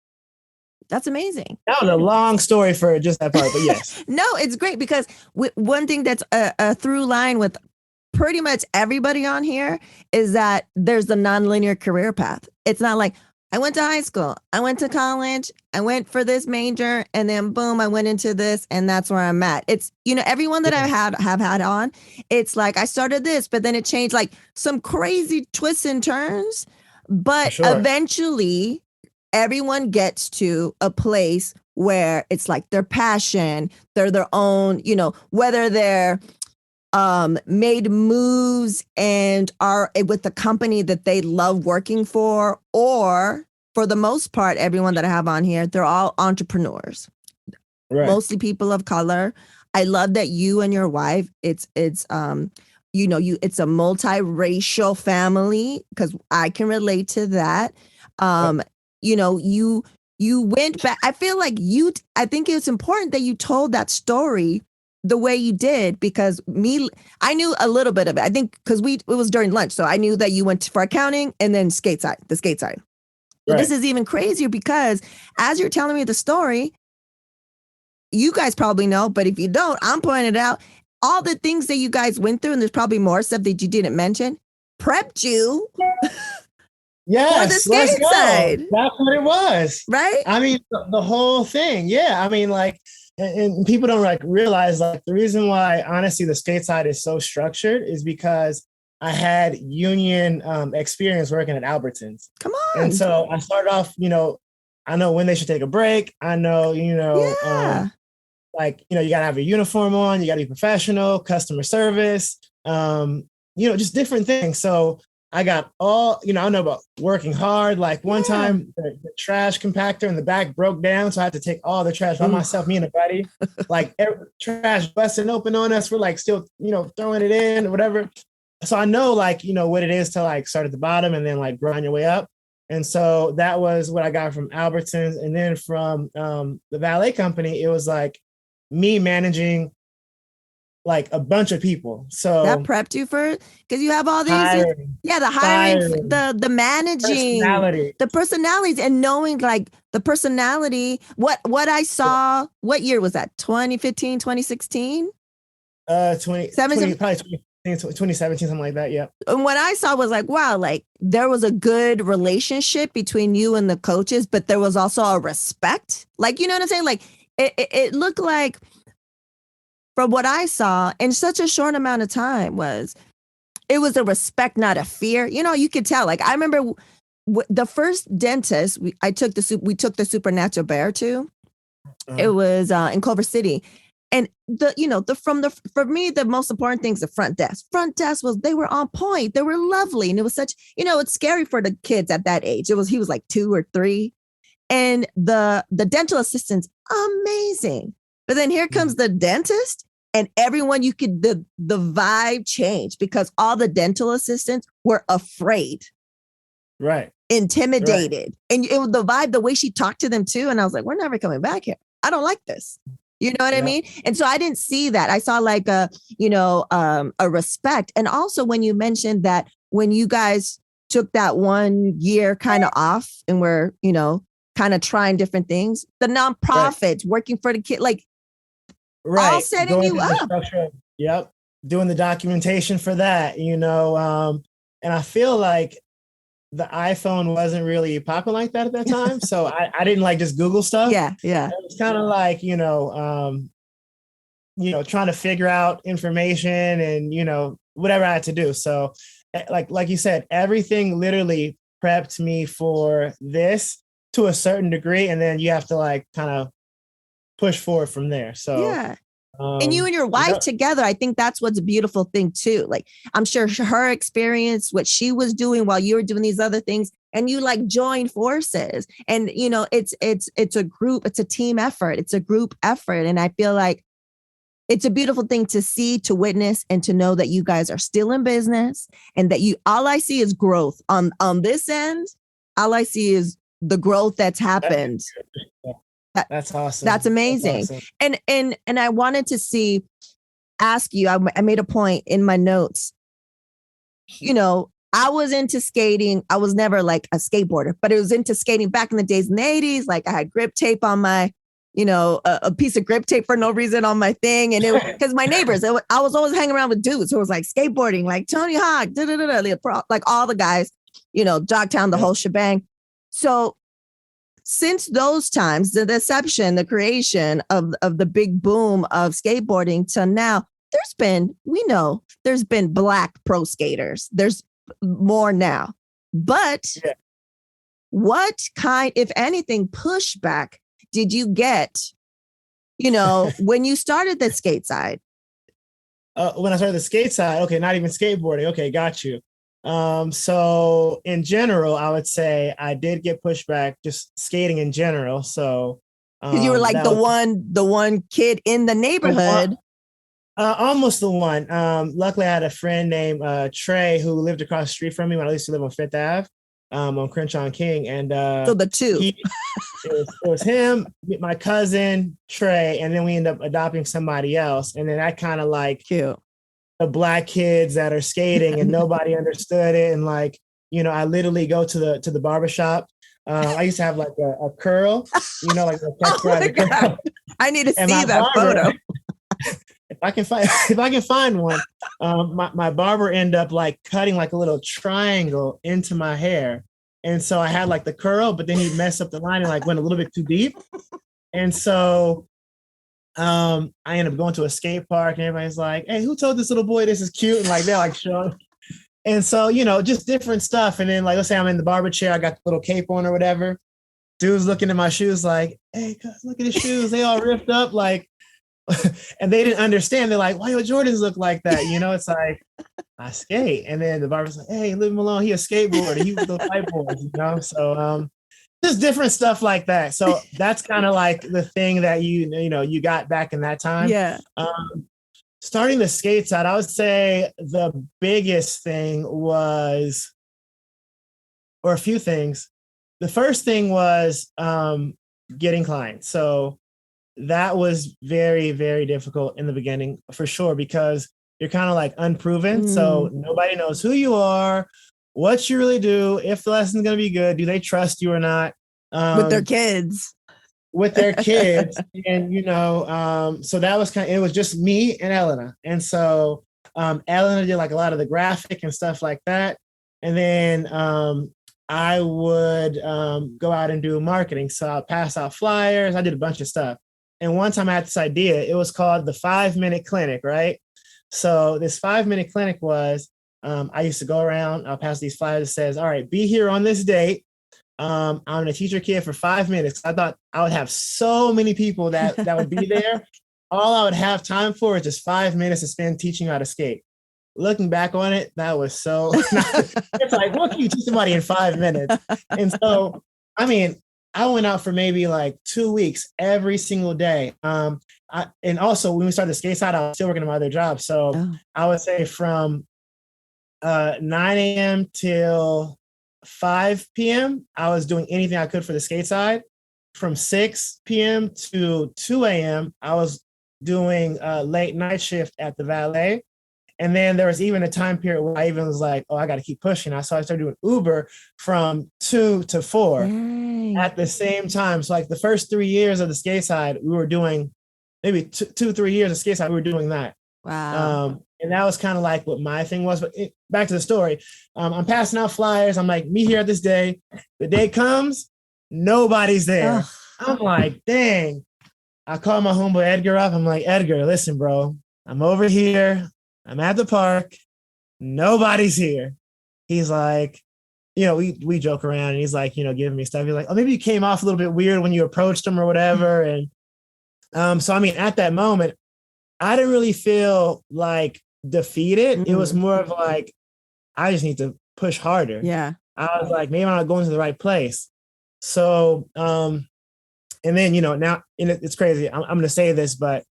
That's amazing. That was a long story for just that part, but yes. No, it's great because one thing that's a through line with pretty much everybody on here is that there's a nonlinear career path. It's not like, I went to high school, I went to college, I went for this major, and then boom, I went into this, and that's where I'm at. It's, everyone that I have had on, it's like, I started this, but then it changed, like some crazy twists and turns, but eventually everyone gets to a place where it's like their passion, they're their own, whether they're made moves and are with the company that they love working for, or for the most part, everyone that I have on here, they're all entrepreneurs, mostly people of color. I love that you and your wife, it's it's a multiracial family, because I can relate to that. You went back. I feel like I think it's important that you told that story the way you did, because I knew a little bit of it. I think because it was during lunch. So I knew that you went for accounting and then the Skateside. Right. This is even crazier because as you're telling me the story, you guys probably know, but if you don't, I'm pointing it out. All the things that you guys went through, and there's probably more stuff that you didn't mention, prepped you yes, for the Skateside. That's what it was. Right? I mean, the whole thing. Yeah. I mean, like, and people don't like realize, like, the reason why honestly the Skateside is so structured is because I had union experience working at Albertsons. Come on. And so I started off, I know when they should take a break. I know, you gotta have a uniform on, you gotta be professional, customer service, just different things. So I got all, I know about working hard. Like one time the trash compactor in the back broke down. So I had to take all the trash by myself, me and a buddy, like trash busting open on us. We're like still, throwing it in or whatever. So I know like, what it is to like start at the bottom and then like grind your way up. And so that was what I got from Albertsons. And then from the valet company, it was like me managing like a bunch of people. So that prepped you for, because you have all these, the hiring, firing, the managing, the personalities, and knowing like the personality. What I saw, what year was that? 2015, 2016? Probably 2017, something like that. Yeah. And what I saw was like, wow, like there was a good relationship between you and the coaches, but there was also a respect. Like, you know what I'm saying? Like it looked like, from what I saw in such a short amount of time, it was a respect, not a fear. You know, you could tell. Like I remember the first dentist we took the Supernatural Bear to. It was in Culver City. And for me, the most important thing is the front desk. Front desk they were on point. They were lovely. And it was such, it's scary for the kids at that age. He was like 2 or 3. And the dental assistants, amazing. But then here comes the dentist, and everyone the vibe changed because all the dental assistants were afraid. Right. Intimidated. Right. And the vibe, the way she talked to them too. And I was like, we're never coming back here. I don't like this. You know what I mean? And so I didn't see that. I saw like a respect. And also when you mentioned that when you guys took that 1 year kind of off and were, kind of trying different things, the nonprofits working for the kid, like all setting you up. Yep. Doing the documentation for that, and I feel like the iPhone wasn't really popping like that at that time. So I didn't like just Google stuff. Yeah. It was kind of like, trying to figure out information and, whatever I had to do. So like you said, everything literally prepped me for this to a certain degree. And then you have to like kind of push forward from there. So yeah. And you and your wife together, I think that's what's a beautiful thing too. Like I'm sure her experience, what she was doing while you were doing these other things, and you like join forces. And it's a group, it's a team effort, it's a group effort. And I feel like it's a beautiful thing to see, to witness, and to know that you guys are still in business, and that all I see is growth on this end. All I see is the growth that's happened. That's awesome. That's amazing. That's awesome. And I wanted to ask you, I made a point in my notes. I was into skating. I was never like a skateboarder, but I was into skating back in the days in the 80s. Like I had grip tape on my, a piece of grip tape for no reason on my thing. And it was because my neighbors, I was always hanging around with dudes who was like skateboarding, like Tony Hawk, like all the guys, Dogtown, the whole shebang. So since those times, the deception, the creation of the big boom of skateboarding to now, there's been Black pro skaters. There's more now. But what kind, if anything, pushback did you get, when you started the Skateside? When I started the Skateside, okay, not even skateboarding. Okay, got you. So in general, I would say I did get pushback just skating in general. So you were like the one kid in the neighborhood. Almost the one. Luckily I had a friend named Trey who lived across the street from me when I used to live on Fifth Ave, on Crenshaw and King. And so the two. It was him, my cousin, Trey, and then we ended up adopting somebody else. And then that kind of like cute. The Black kids that are skating and nobody understood it. And like, I literally go to the barbershop. I used to have like a curl, like a curl. I need to see that photo. If I can find one, my barber ended up like cutting like a little triangle into my hair. And so I had like the curl, but then he messed up the line and like went a little bit too deep. And so I ended up going to a skate park and everybody's like, hey, who told this little boy this is cute? And like, they're like, showing. And so, just different stuff. And then like, let's say I'm in the barber chair, I got the little cape on or whatever. Dude's looking at my shoes like, hey, look at his shoes. They all ripped up. Like, and they didn't understand. They're like, why your Jordans look like that? It's like, I skate. And then the barber's like, hey, leave him alone. He a skateboarder. He was those whiteboards, So, just different stuff like that. So that's kind of like the thing that you got back in that time. Yeah. Starting the Skateside, I would say the biggest thing was, or a few things. The first thing was getting clients. So that was very, very difficult in the beginning for sure, because you're kind of like unproven. So nobody knows who you are, what you really do, if the lesson's going to be good, do they trust you or not? With their kids. with their kids. And, so that was it was just me and Elena. And so Elena did like a lot of the graphic and stuff like that. And then I would go out and do marketing. So I'll pass out flyers. I did a bunch of stuff. And one time I had this idea. It was called the 5-minute clinic, right? So this 5-minute clinic was, I used to go around, I'll pass these flyers that says, all right, be here on this date. I'm going to teach your kid for 5 minutes. I thought I would have so many people that would be there. All I would have time for is just 5 minutes to spend teaching how to skate. Looking back on it, that was so, it's like, what can you teach somebody in 5 minutes? And so, I mean, I went out for maybe like 2 weeks every single day. And also when we started Skateside, I was still working on my other job. So I would say from 9 a.m. till 5 p.m., I was doing anything I could for the Skateside. From 6 p.m. to 2 a.m., I was doing a late night shift at the valet. And then there was even a time period where I even was like, oh, I got to keep pushing. So I started doing Uber from 2 to 4 at the same time. So like the first 3 years of the Skateside, we were doing maybe 3 years of Skateside, we were doing that. Wow. And that was kind of like what my thing was. But back to the story, I'm passing out flyers. I'm like, me here at this day. The day comes, nobody's there. Ugh. I'm like, dang. I call my homeboy Edgar up. I'm like, Edgar, listen, bro, I'm over here. I'm at the park. Nobody's here. He's like, we joke around and he's like, giving me stuff. He's like, oh, maybe you came off a little bit weird when you approached him or whatever. And so, I mean, at that moment, I didn't really feel like defeated. Mm-hmm. It was more of like, I just need to push harder. Yeah. I was like, maybe I'm not going to the right place. So, and then, now it's crazy. I'm going to say this, but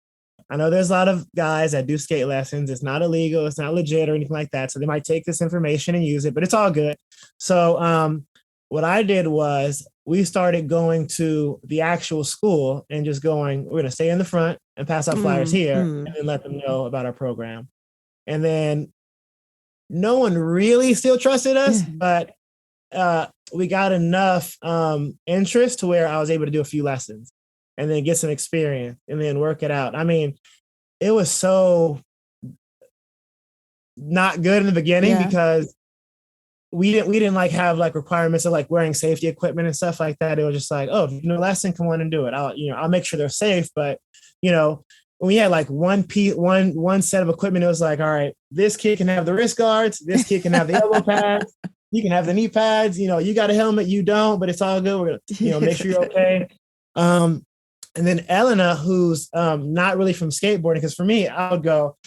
I know there's a lot of guys that do skate lessons. It's not illegal. It's not legit or anything like that. So they might take this information and use it, but it's all good. So what I did was we started going to the actual school and just going, we're going to stay in the front and pass out flyers here and then let them know about our program. And then no one really still trusted us, but we got enough interest to where I was able to do a few lessons and then get some experience and then work it out. I mean, it was so not good in the beginning because we didn't like have like requirements of like wearing safety equipment and stuff like that. It was just like, oh, if you know a lesson, come on and do it. I'll make sure they're safe. But when we had like one set of equipment, it was like, all right, this kid can have the wrist guards, this kid can have the elbow pads, you can have the knee pads, you got a helmet, you don't, but it's all good. We're gonna, make sure you're okay. And then Elena, who's not really from skateboarding, because for me, I would go,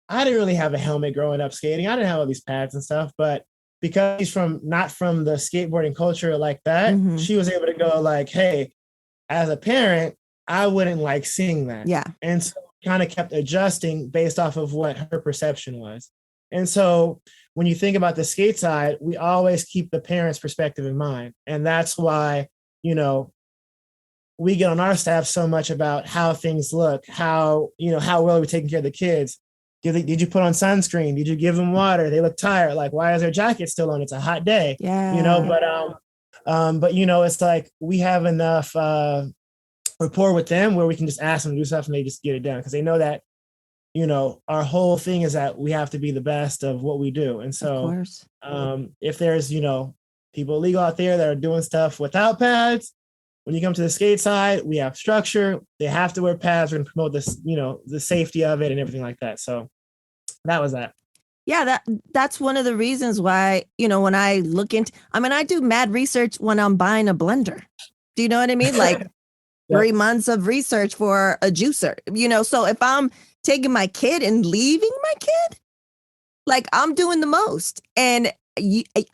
I didn't really have a helmet growing up skating. I didn't have all these pads and stuff, but because he's not from the skateboarding culture like that, she was able to go like, hey, as a parent, I wouldn't like seeing that. Yeah. And so kind of kept adjusting based off of what her perception was. And so when you think about the skate side, we always keep the parents' perspective in mind. And that's why, we get on our staff so much about how things look, how well are we taking care of the kids? Did you put on sunscreen? Did you give them water? They look tired. Like, why is their jacket still on? It's a hot day. Yeah. But it's like we have enough rapport with them where we can just ask them to do stuff and they just get it done because they know that, our whole thing is that we have to be the best of what we do. And so if there's, people illegal out there that are doing stuff without pads, when you come to the skate side, we have structure. They have to wear pads. We're going to promote this, the safety of it and everything like that. So that was that. Yeah, that's one of the reasons why, when I look into, I do mad research when I'm buying a blender. Do you know what I mean? Like 3 months of research for a juicer, so if I'm taking my kid and leaving my kid, like I'm doing the most. And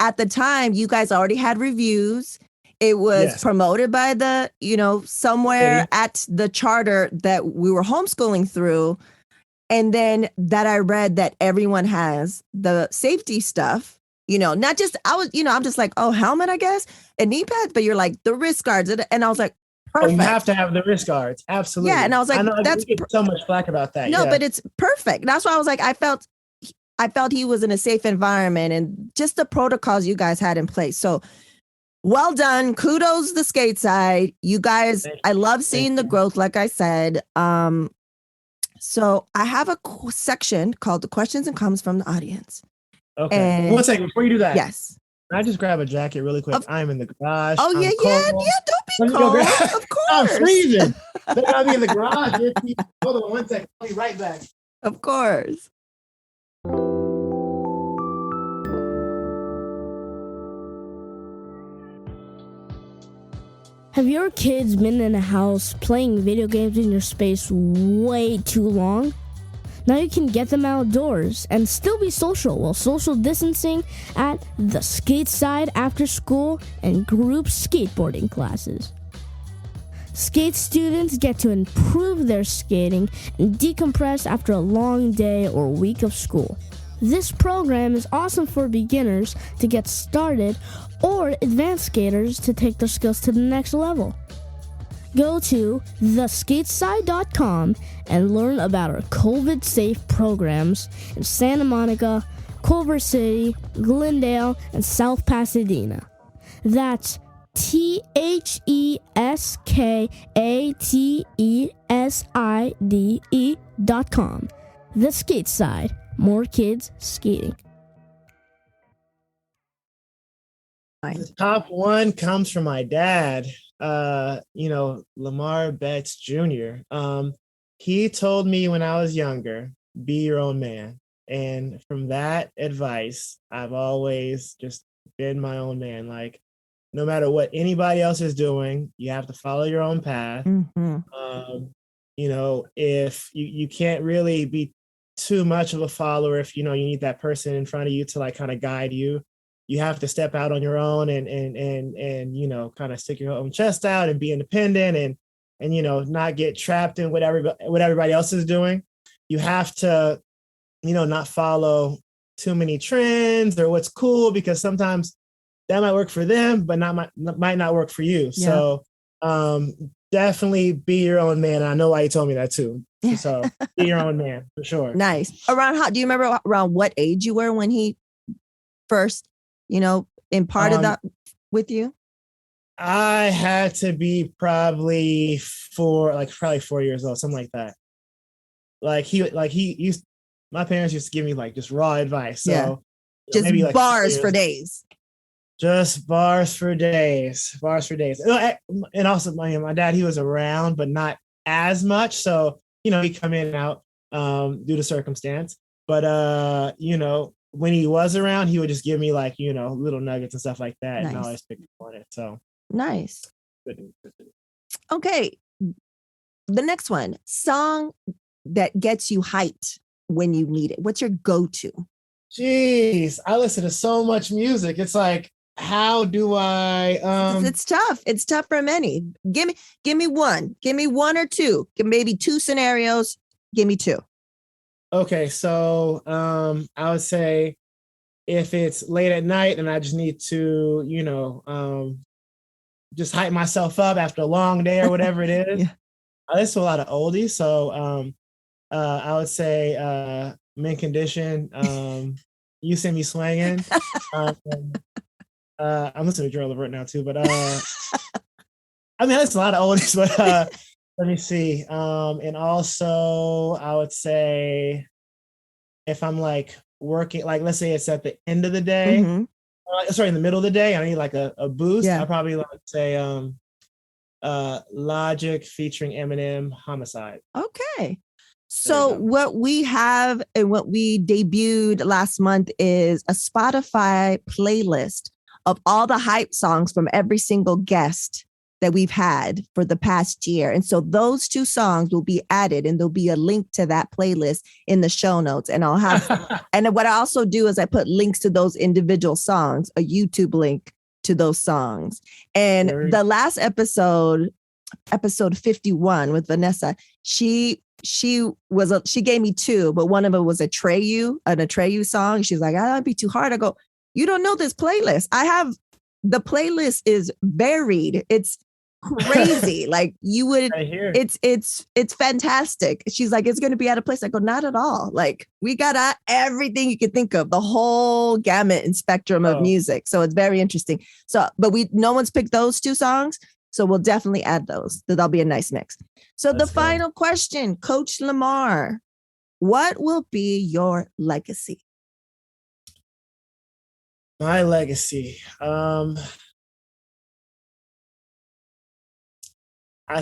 at the time, you guys already had reviews. It was promoted by the, somewhere at the charter that we were homeschooling through. And then that I read that everyone has the safety stuff, not just, I'm just like, oh, helmet, I guess, and knee pads, but you're like the wrist guards. And I was like, perfect. Oh, you have to have the wrist guards. Absolutely. Yeah. And I was like, that's so much flack about that. No, but it's perfect. That's why I was like, I felt he was in a safe environment and just the protocols you guys had in place. So Well done. Kudos to Skateside. You guys, I love seeing the growth, like I said. So I have a section called the questions and comments from the audience. Okay. And 1 second before you do that. Yes. Can I just grab a jacket really quick? I'm in the garage. Oh, yeah. Don't be cold. Of course. I'm freezing. I'll be in the garage. Hold on 1 second. I'll be right back. Of course. Have your kids been in a house playing video games in your space way too long? Now you can get them outdoors and still be social while social distancing at the Skateside after school and group skateboarding classes. Skate students get to improve their skating and decompress after a long day or week of school. This program is awesome for beginners to get started or advanced skaters to take their skills to the next level. Go to theskateside.com and learn about our COVID-safe programs in Santa Monica, Culver City, Glendale, and South Pasadena. That's theskateside.com. The Skateside. More kids skating. The top one comes from my dad, Lemar Betts Jr. He told me when I was younger, be your own man. And from that advice, I've always just been my own man. Like, no matter what anybody else is doing, you have to follow your own path. Mm-hmm. If you can't really be too much of a follower, if you need that person in front of you to like kind of guide you, you have to step out on your own and kind of stick your own chest out and be independent and not get trapped in what everybody else is doing. You have to not follow too many trends or what's cool, because sometimes that might work for them but might not work for you. Yeah. So definitely be your own man. And I know why you told me that too. So be your own man for sure. Nice. Do you remember around what age you were when he first, imparted that with you? I had to be probably 4 years old, something like that. My parents used to give me like just raw advice. So yeah. Just maybe like bars for days. Just bars for days. And also my dad, he was around, but not as much. So, he'd come in and out due to circumstance. But, when he was around, he would just give me like, little nuggets and stuff like that. Nice. And I always picked up on it. So nice. Okay. The next one, song that gets you hyped when you need it. What's your go-to? Jeez, I listen to so much music. It's like, how do I It's tough. It's tough for many. Give me one. Give me one or two. Maybe two scenarios. Give me two. Okay, so I would say if it's late at night and I just need to, just hype myself up after a long day or whatever it is. Yeah. I listen to a lot of oldies. So I would say Mint Condition, You Send Me Swinging. I'm listening to Gerald Levert now too, but I mean, that's a lot of oldies, but let me see. And also I would say if I'm like working, like let's say it's at the end of the day, in the middle of the day, I need like a boost. Yeah. I probably like say Logic featuring Eminem, Homicide. Okay. So what we have and what we debuted last month is a Spotify playlist of all the hype songs from every single guest that we've had for the past year. And so those two songs will be added and there'll be a link to that playlist in the show notes. And I'll have, and what I also do is I put links to those individual songs, a YouTube link to those songs. And the last episode 51 with Vanessa, she gave me two, but one of them was an Atreyu song. She's like, that'd be too hard. I go, you don't know this playlist. The playlist is varied. It's crazy. Like you would, I hear. it's fantastic. She's like, it's going to be out of place. I go, not at all. Like we got everything you could think of, the whole gamut and spectrum of music. So it's very interesting. So, but no one's picked those 2 songs. So we'll definitely add those. That'll be a nice mix. So the final question, Coach Lemar, what will be your legacy? My legacy. I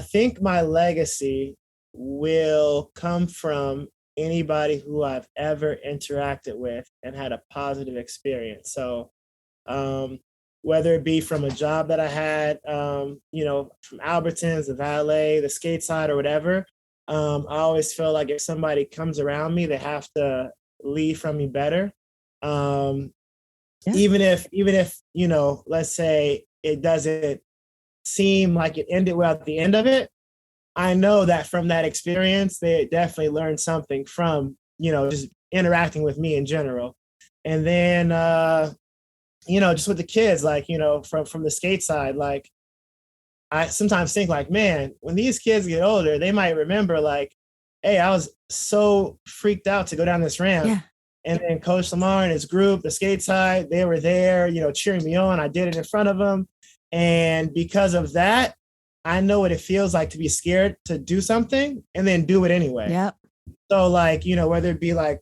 think my legacy will come from anybody who I've ever interacted with and had a positive experience. So whether it be from a job that I had, you know, from Albertsons, the valet, the Skateside, or whatever, I always feel like if somebody comes around me, they have to leave from me better. Even if, you know, let's say it doesn't seem like it ended well at the end of it, I know that from that experience, they definitely learned something from, you know, just interacting with me in general. And then, you know, just with the kids, like, you know, from the skate side, like, I sometimes think like, man, when these kids get older, they might remember like, hey, I was so freaked out to go down this ramp. Yeah. And then Coach Lemar and his group, the skate side, they were there, you know, cheering me on. I did it in front of them. And because of that, I know what it feels like to be scared to do something and then do it anyway. Yep. So like, you know, whether it be like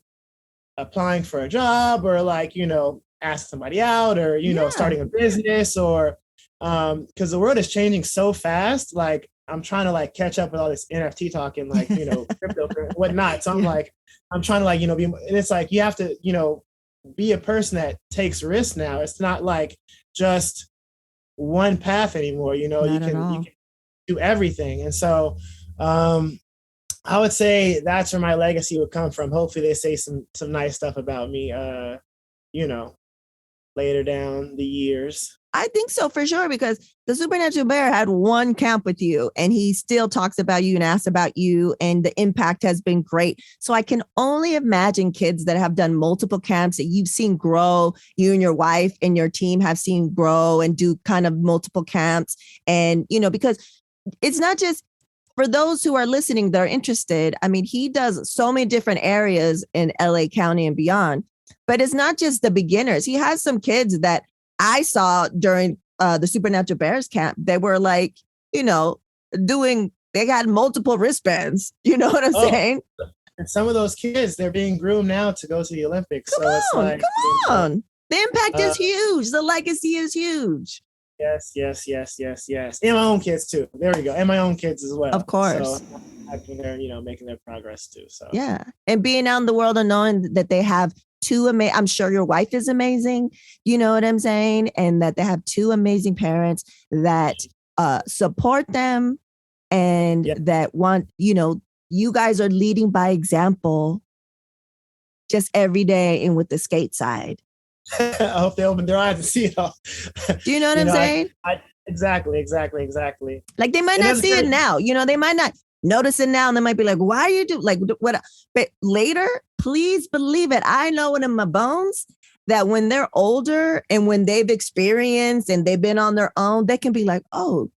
applying for a job or like, you know, ask somebody out or, you know, starting a business or, because the world is changing so fast. Like I'm trying to like catch up with all this NFT talk and like, you know, crypto and whatnot. So I'm like, I'm trying to like, you know, and it's like, you have to, you know, be a person that takes risks now. It's not like just one path anymore. You know, you can do everything. And so, I would say that's where my legacy would come from. Hopefully they say some nice stuff about me, you know, later down the years. I think so for sure, because the Supernatural Bear had one camp with you and he still talks about you and asks about you, and the impact has been great. So I can only imagine kids that have done multiple camps that you've seen grow, you and your wife and your team have seen grow and do kind of multiple camps. And, you know, because it's not just for those who are listening that are interested. I mean, he does so many different areas in LA County and beyond, but it's not just the beginners. He has some kids that I saw during the Supernatural Bears camp. They were like, you know, they got multiple wristbands. You know what I'm saying? And some of those kids, they're being groomed now to go to the Olympics. Come on. The impact is huge. The legacy is huge. Yes. And my own kids too. There we go. And my own kids as well. Of course. So they're, you know, making their progress too. So yeah. And being out in the world and knowing that they have I'm sure your wife is amazing. You know what I'm saying? And that they have 2 amazing parents that support them and that want, you know, you guys are leading by example just every day and with the skate side. I hope they open their eyes and see it all. Do you know what I'm saying? Exactly. Like they might not see it now. You know, they might not notice it now, and they might be like, why are you doing like what? But later, please believe it. I know it in my bones that when they're older and when they've experienced and they've been on their own, they can be like, oh,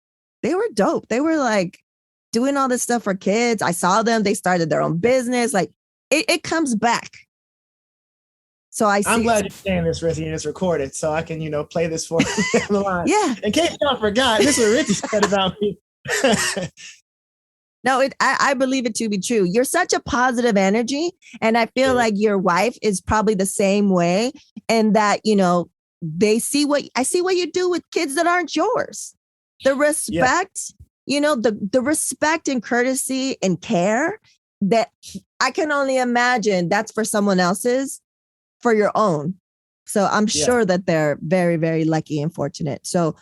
they were dope. They were like doing all this stuff for kids. I saw them. They started their own business. Like it comes back. So I'm glad you're saying this, Ritzy, and it's recorded, so I can, you know, play this for you on the line. Yeah. In case y'all forgot, this is what Ritzy said about me. No, I believe it to be true. You're such a positive energy. And I feel like your wife is probably the same way. And that, you know, I see what you do with kids that aren't yours. The respect, you know, the respect and courtesy and care that I can only imagine that's for someone else's, for your own. So I'm sure that they're very, very lucky and fortunate. So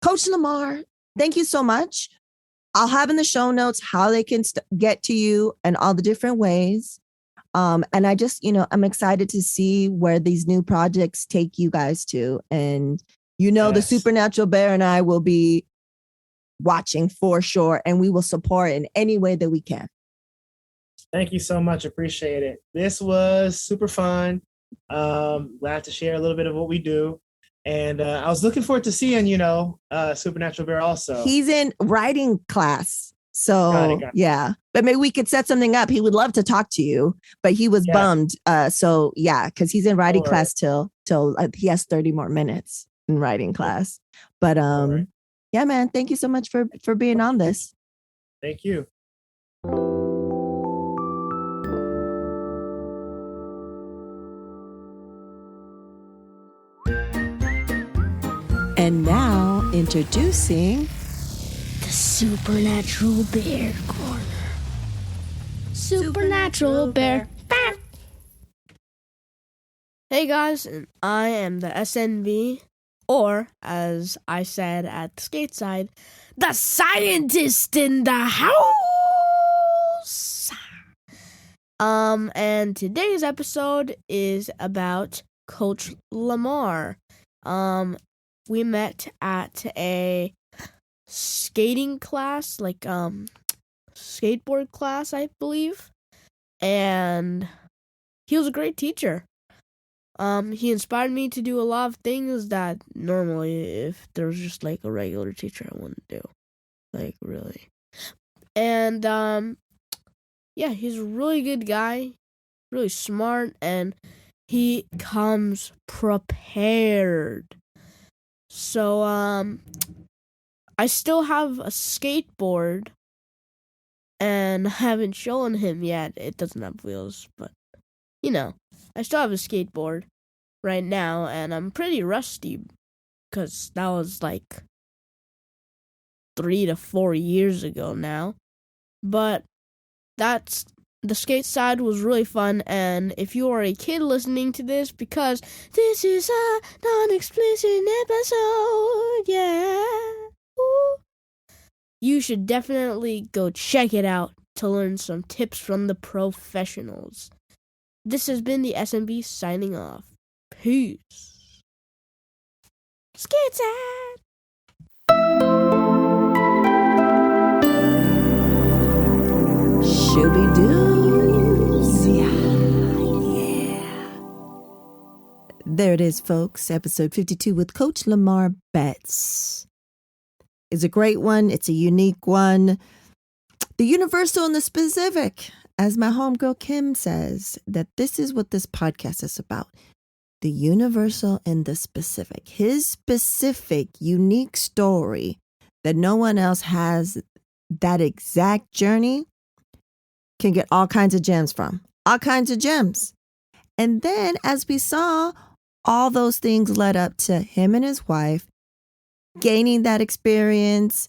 Coach Lemar, thank you so much. I'll have in the show notes how they can get to you and all the different ways. And I just, you know, I'm excited to see where these new projects take you guys to. And, you know, the Supernatural Bear and I will be watching for sure. And we will support in any way that we can. Thank you so much. Appreciate it. This was super fun. Glad to share a little bit of what we do. And I was looking forward to seeing, Supernatural Bear also. He's in writing class. So, Got it. Yeah. But maybe we could set something up. He would love to talk to you, but he was bummed. So, yeah, because he's in writing class till he has 30 more minutes in writing class. But, yeah, man, thank you so much for being on this. Thank you. And now introducing the Supernatural Bear Corner. Supernatural Bear. Hey guys, I am the SNB, or as I said at the Skateside, the scientist in the house. And today's episode is about Coach Lemar. We met at a skating class, like skateboard class, I believe. And he was a great teacher. He inspired me to do a lot of things that normally, if there was just like a regular teacher, I wouldn't do. Like, really. And yeah, he's a really good guy, really smart, and he comes prepared. So, I still have a skateboard, and I haven't shown him yet. It doesn't have wheels, but, I still have a skateboard right now, and I'm pretty rusty, because that was like 3 to 4 years ago now. But the Skateside was really fun, and if you are a kid listening to this, because this is a non-explicit episode, you should definitely go check it out to learn some tips from the professionals. This has been the SMB signing off. Peace. Skateside! Shooby-doos. Yeah. There it is, folks. Episode 52 with Coach Lemar Betts. It's a great one. It's a unique one. The universal and the specific. As my homegirl Kim says, that this is what this podcast is about. The universal and the specific. His specific, unique story that no one else has that exact journey can get all kinds of gems from. All kinds of gems. And then, as we saw, all those things led up to him and his wife gaining that experience,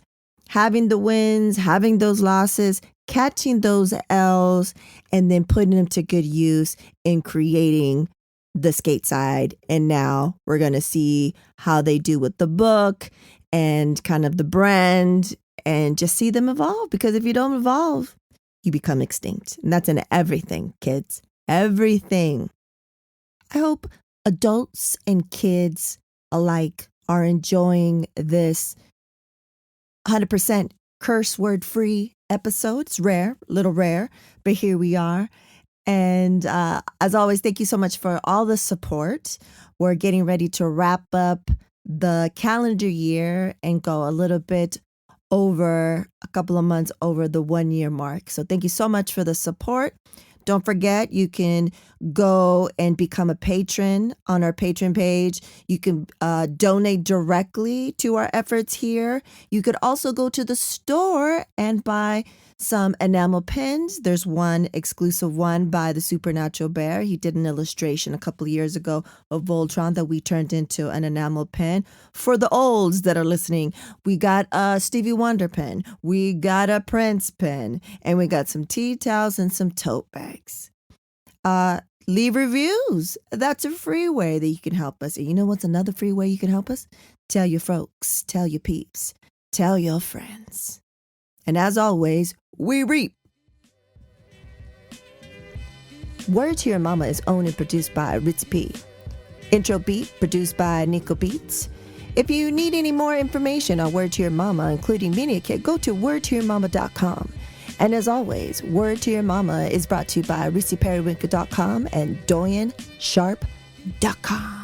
having the wins, having those losses, catching those L's, and then putting them to good use in creating the Skateside. And now we're going to see how they do with the book and kind of the brand and just see them evolve. Because if you don't evolve, you become extinct. And that's in everything, kids. Everything. I hope adults and kids alike are enjoying this 100% curse word free episode. It's rare, a little rare, but here we are. And as always, thank you so much for all the support. We're getting ready to wrap up the calendar year and go a little bit over, a couple of months over the 1 year mark. So thank you so much for the support. Don't forget, you can go and become a patron on our Patreon page. You can donate directly to our efforts here. You could also go to the store and buy some enamel pins. There's one exclusive one by the Supernatural Bear. He did an illustration a couple of years ago of Voltron that we turned into an enamel pin. For the olds that are listening, we got a Stevie Wonder pin, we got a Prince pin, and we got some tea towels and some tote bags. Leave reviews. That's a free way that you can help us. And you know what's another free way you can help us? Tell your folks, tell your peeps, tell your friends. And as always, we reap. Word to Your Mama is owned and produced by Ritz P. Intro beat produced by Nico Beats. If you need any more information on Word to Your Mama, including Media Kit, go to wordtoyourmama.com. And as always, Word to Your Mama is brought to you by RissyPeriwinkle.com and DoyenSharp.com.